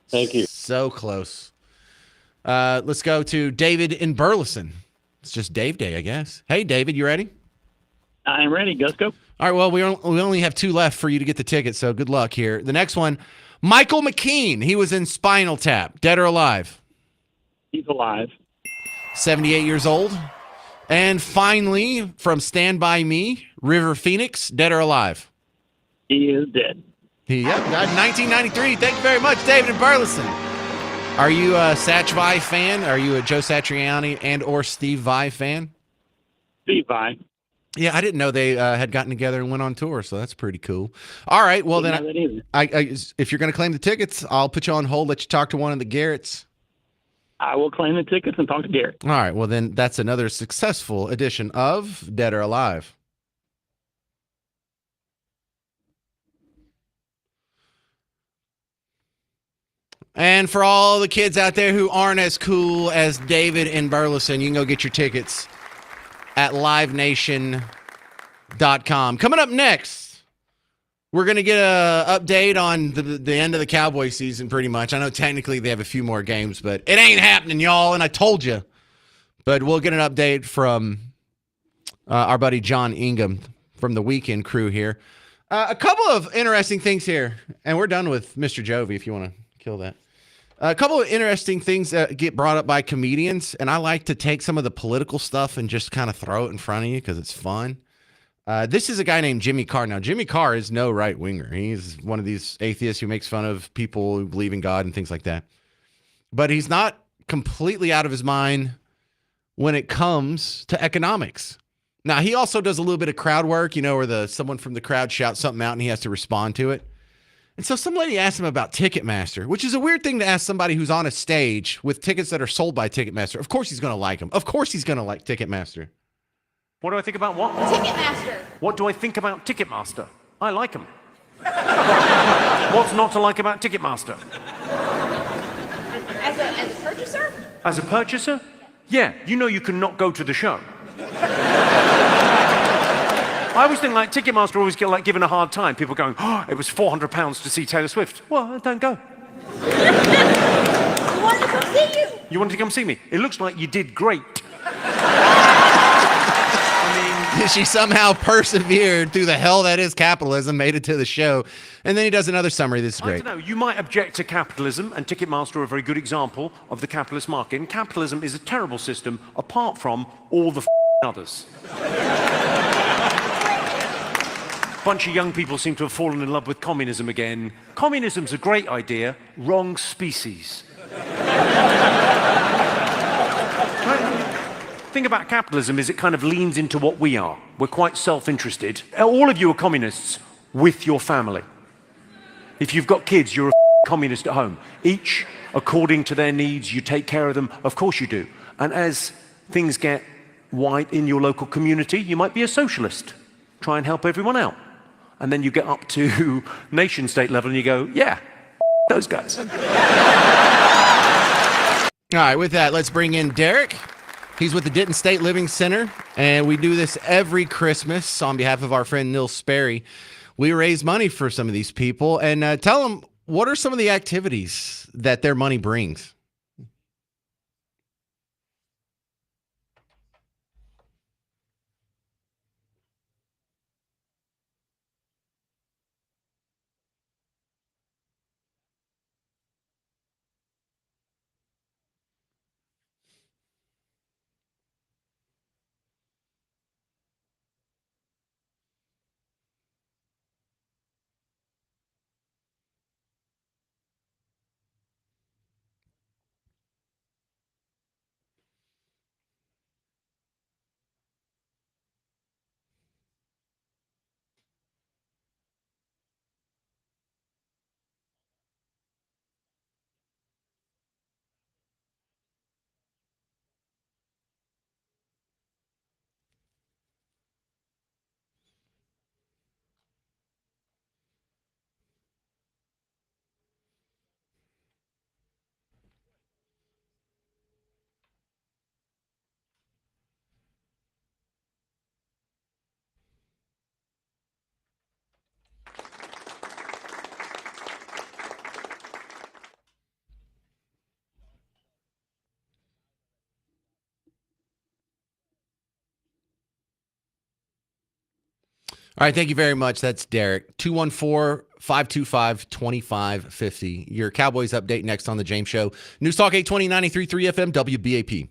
Thank you. So close. Let's go to David in Burleson. It's just Dave Day, I guess. Hey, David, you ready? I'm ready. Let's go. All right, well, we only have 2 left for you to get the ticket, so good luck here. The next one, Michael McKean. He was in Spinal Tap. Dead or alive? He's alive. 78 years old. And finally, from Stand By Me, River Phoenix. Dead or alive? He is dead. Died in 1993. Thank you very much, David in Burleson. Are you a Satch Vai fan? Are you a Joe Satriani and or Steve Vai fan? Steve Vai. Yeah, I didn't know they had gotten together and went on tour, so that's pretty cool. All right, well then, if you're going to claim the tickets, I'll put you on hold, let you talk to one of the Garretts. I will claim the tickets and talk to Garrett. All right, well then, that's another successful edition of Dead or Alive. And for all the kids out there who aren't as cool as David in Burleson, you can go get your tickets at livenation.com. Coming up next, we're going to get an update on the end of the Cowboy season pretty much. I know technically they have a few more games, but it ain't happening, y'all, and I told you. But we'll get an update from our buddy John Ingham from the Weekend crew here. A couple of interesting things here, and we're done with Mr. Jovi if you want to kill that. A couple of interesting things that get brought up by comedians, and I like to take some of the political stuff and just kind of throw it in front of you because it's fun. This is a guy named Jimmy Carr. Now, Jimmy Carr is no right-winger. He's one of these atheists who makes fun of people who believe in God and things like that. But he's not completely out of his mind when it comes to economics. Now, he also does a little bit of crowd work, where someone from the crowd shouts something out and he has to respond to it. And so some lady asked him about Ticketmaster, which is a weird thing to ask somebody who's on a stage with tickets that are sold by Ticketmaster. Of course he's going to like them. Of course he's going to like Ticketmaster. What do I think about what? Ticketmaster. What do I think about Ticketmaster? I like them. What's not to like about Ticketmaster? As a purchaser? As a purchaser? Yeah, you cannot go to the show. I always think like Ticketmaster always get like given a hard time. People going, oh, it was £400 to see Taylor Swift. Well, don't go. I wanted to come see you. You wanted to come see me? It looks like you did great. She somehow persevered through the hell that is capitalism, made it to the show. And then he does another summary. This is great. I don't know. You might object to capitalism, and Ticketmaster are a very good example of the capitalist market. And capitalism is a terrible system apart from all the others. A bunch of young people seem to have fallen in love with communism again. Communism's a great idea, wrong species. Thing about capitalism is it kind of leans into what we are. We're quite self-interested. All of you are communists with your family. If you've got kids, you're a communist at home. Each, according to their needs, you take care of them. Of course you do. And as things get wide in your local community, you might be a socialist. Try and help everyone out. And then you get up to nation-state level and you go, yeah, those guys. All right, with that, let's bring in Derek. He's with the Denton State Living Center, and we do this every Christmas on behalf of our friend Neil Sperry. We raise money for some of these people, and tell them, what are some of the activities that their money brings? All right, thank you very much. That's Derek. 214-525-2550. Your Cowboys update next on The James Show. News Talk 820, 93.3 FM, WBAP.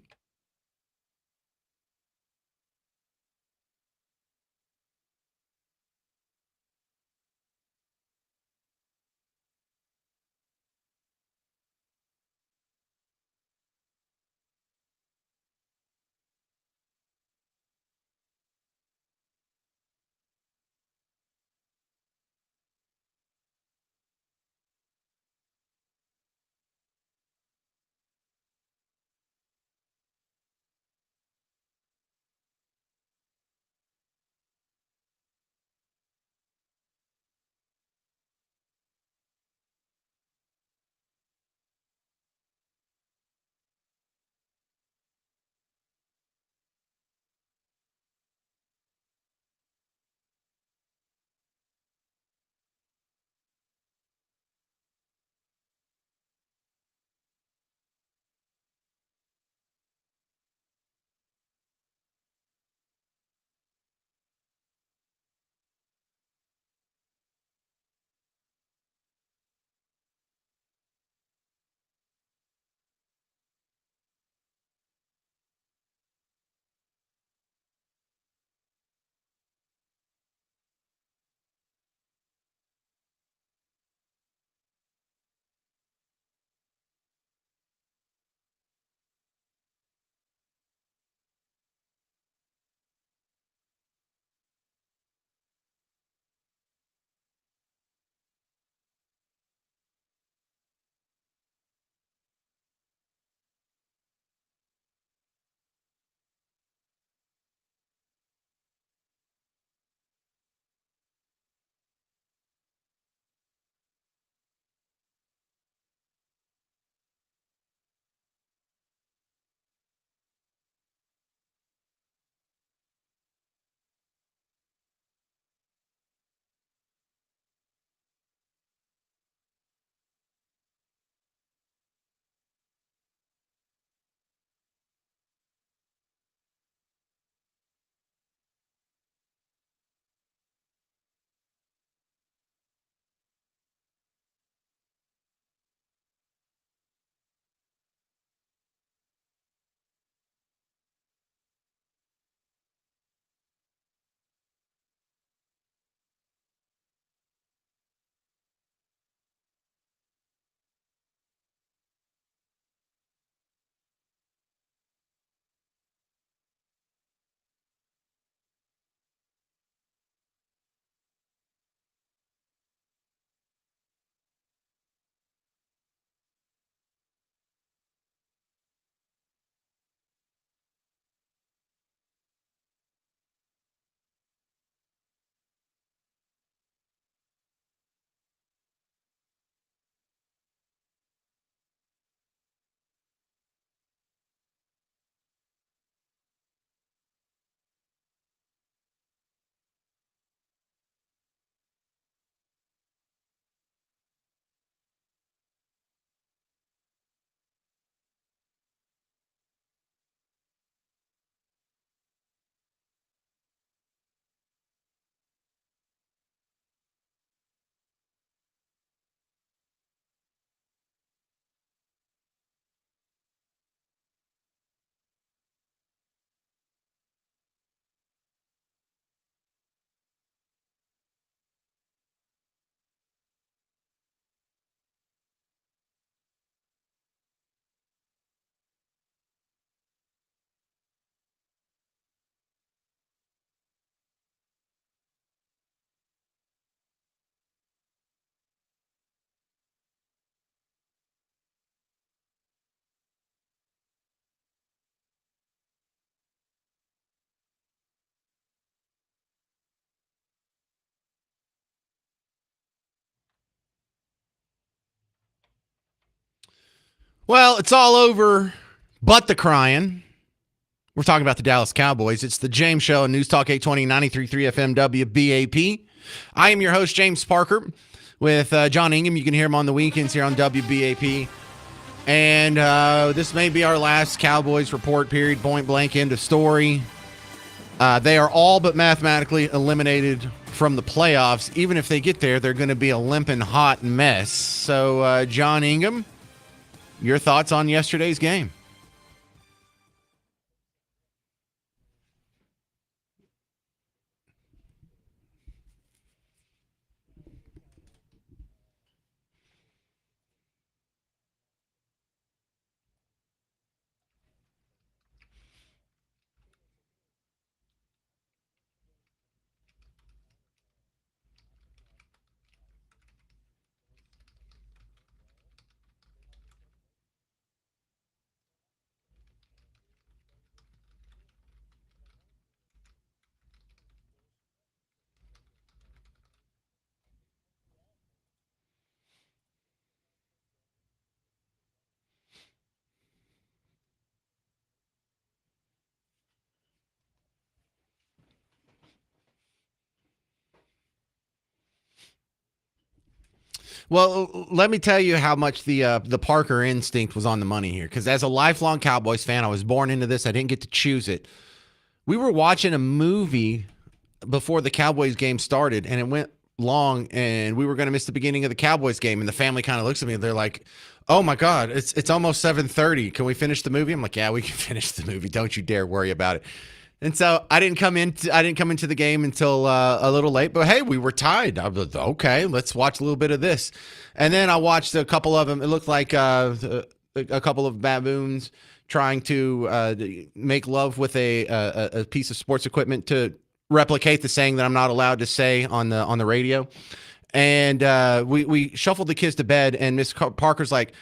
Well, it's all over but the crying. We're talking about the Dallas Cowboys. It's the James Show on News Talk 820, 93.3 FM WBAP. I am your host, James Parker, with John Ingham. You can hear him on the weekends here on WBAP. And this may be our last Cowboys report period, point blank, end of story. They are all but mathematically eliminated from the playoffs. Even if they get there, they're going to be a limping hot mess. So, John Ingham, your thoughts on yesterday's game? Well, let me tell you how much the Parker instinct was on the money here. Because as a lifelong Cowboys fan, I was born into this. I didn't get to choose it. We were watching a movie before the Cowboys game started, and it went long, and we were going to miss the beginning of the Cowboys game. And the family kind of looks at me, and they're like, "Oh my God, it's almost 7:30. Can we finish the movie?" I'm like, "Yeah, we can finish the movie. Don't you dare worry about it." And so I didn't come into the game until a little late. But hey, we were tied. I was okay. Let's watch a little bit of this. And then I watched a couple of them. It looked like a couple of baboons trying to make love with a piece of sports equipment to replicate the saying that I'm not allowed to say on the radio. And we shuffled the kids to bed. And Miss Parker's like,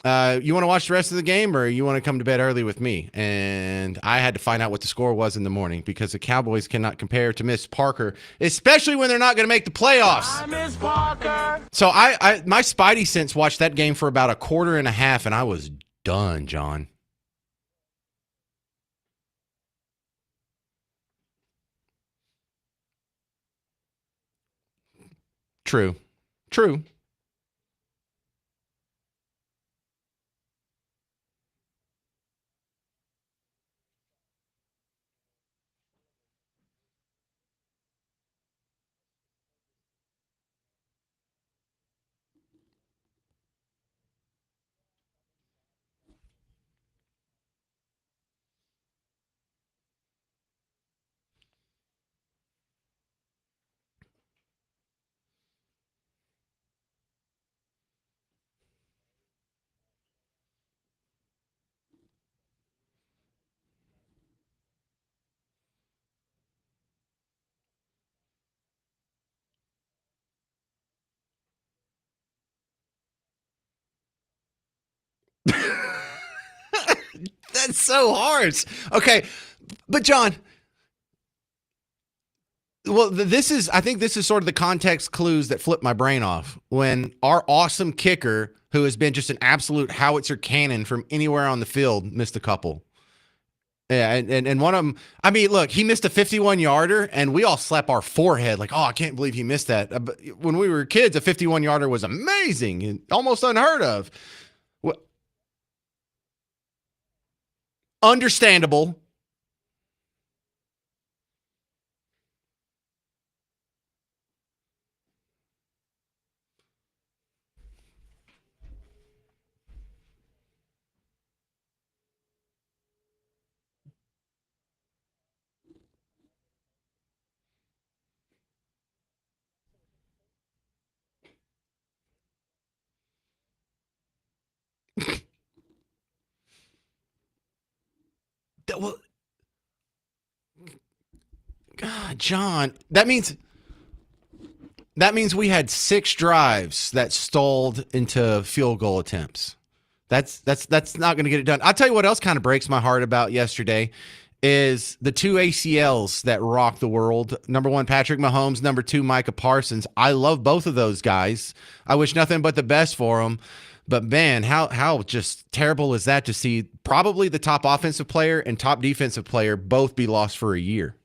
you want to watch the rest of the game, or you want to come to bed early with me? And I had to find out what the score was in the morning, because the Cowboys cannot compare to Miss Parker, especially when they're not going to make the playoffs. Miss Parker. So my spidey sense watched that game for about a quarter and a half, and I was done, John. True. That's so harsh. Okay, but John, well, I think this is sort of the context clues that flip my brain off when our awesome kicker, who has been just an absolute howitzer cannon from anywhere on the field, missed a couple. Yeah, and one of them, I mean, look, he missed a 51-yarder, and we all slap our forehead like, oh, I can't believe he missed that. But when we were kids, a 51-yarder was amazing and almost unheard of. Understandable. Well, God, John, that means we had 6 drives that stalled into field goal attempts. That's not going to get it done. I'll tell you what else kind of breaks my heart about yesterday is the 2 ACLs that rocked the world. Number 1, Patrick Mahomes. Number 2, Micah Parsons. I love both of those guys. I wish nothing but the best for them. But man, how just terrible is that to see probably the top offensive player and top defensive player both be lost for a year?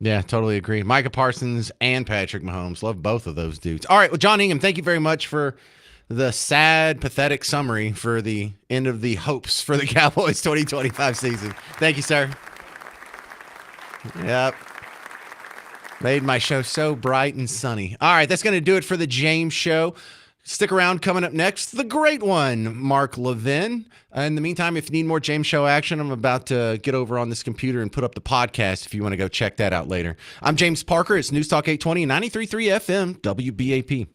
Yeah, totally agree. Micah Parsons and Patrick Mahomes. Love both of those dudes. All right. Well, John Ingham, thank you very much for the sad, pathetic summary for the end of the hopes for the Cowboys 2025 season. Thank you, sir. Yep. Made my show so bright and sunny. All right. That's going to do it for the James Show. Stick around. Coming up next, the great one, Mark Levin. In the meantime, if you need more James Show action, I'm about to get over on this computer and put up the podcast if you want to go check that out later. I'm James Parker. It's News Talk 820 93.3 FM WBAP.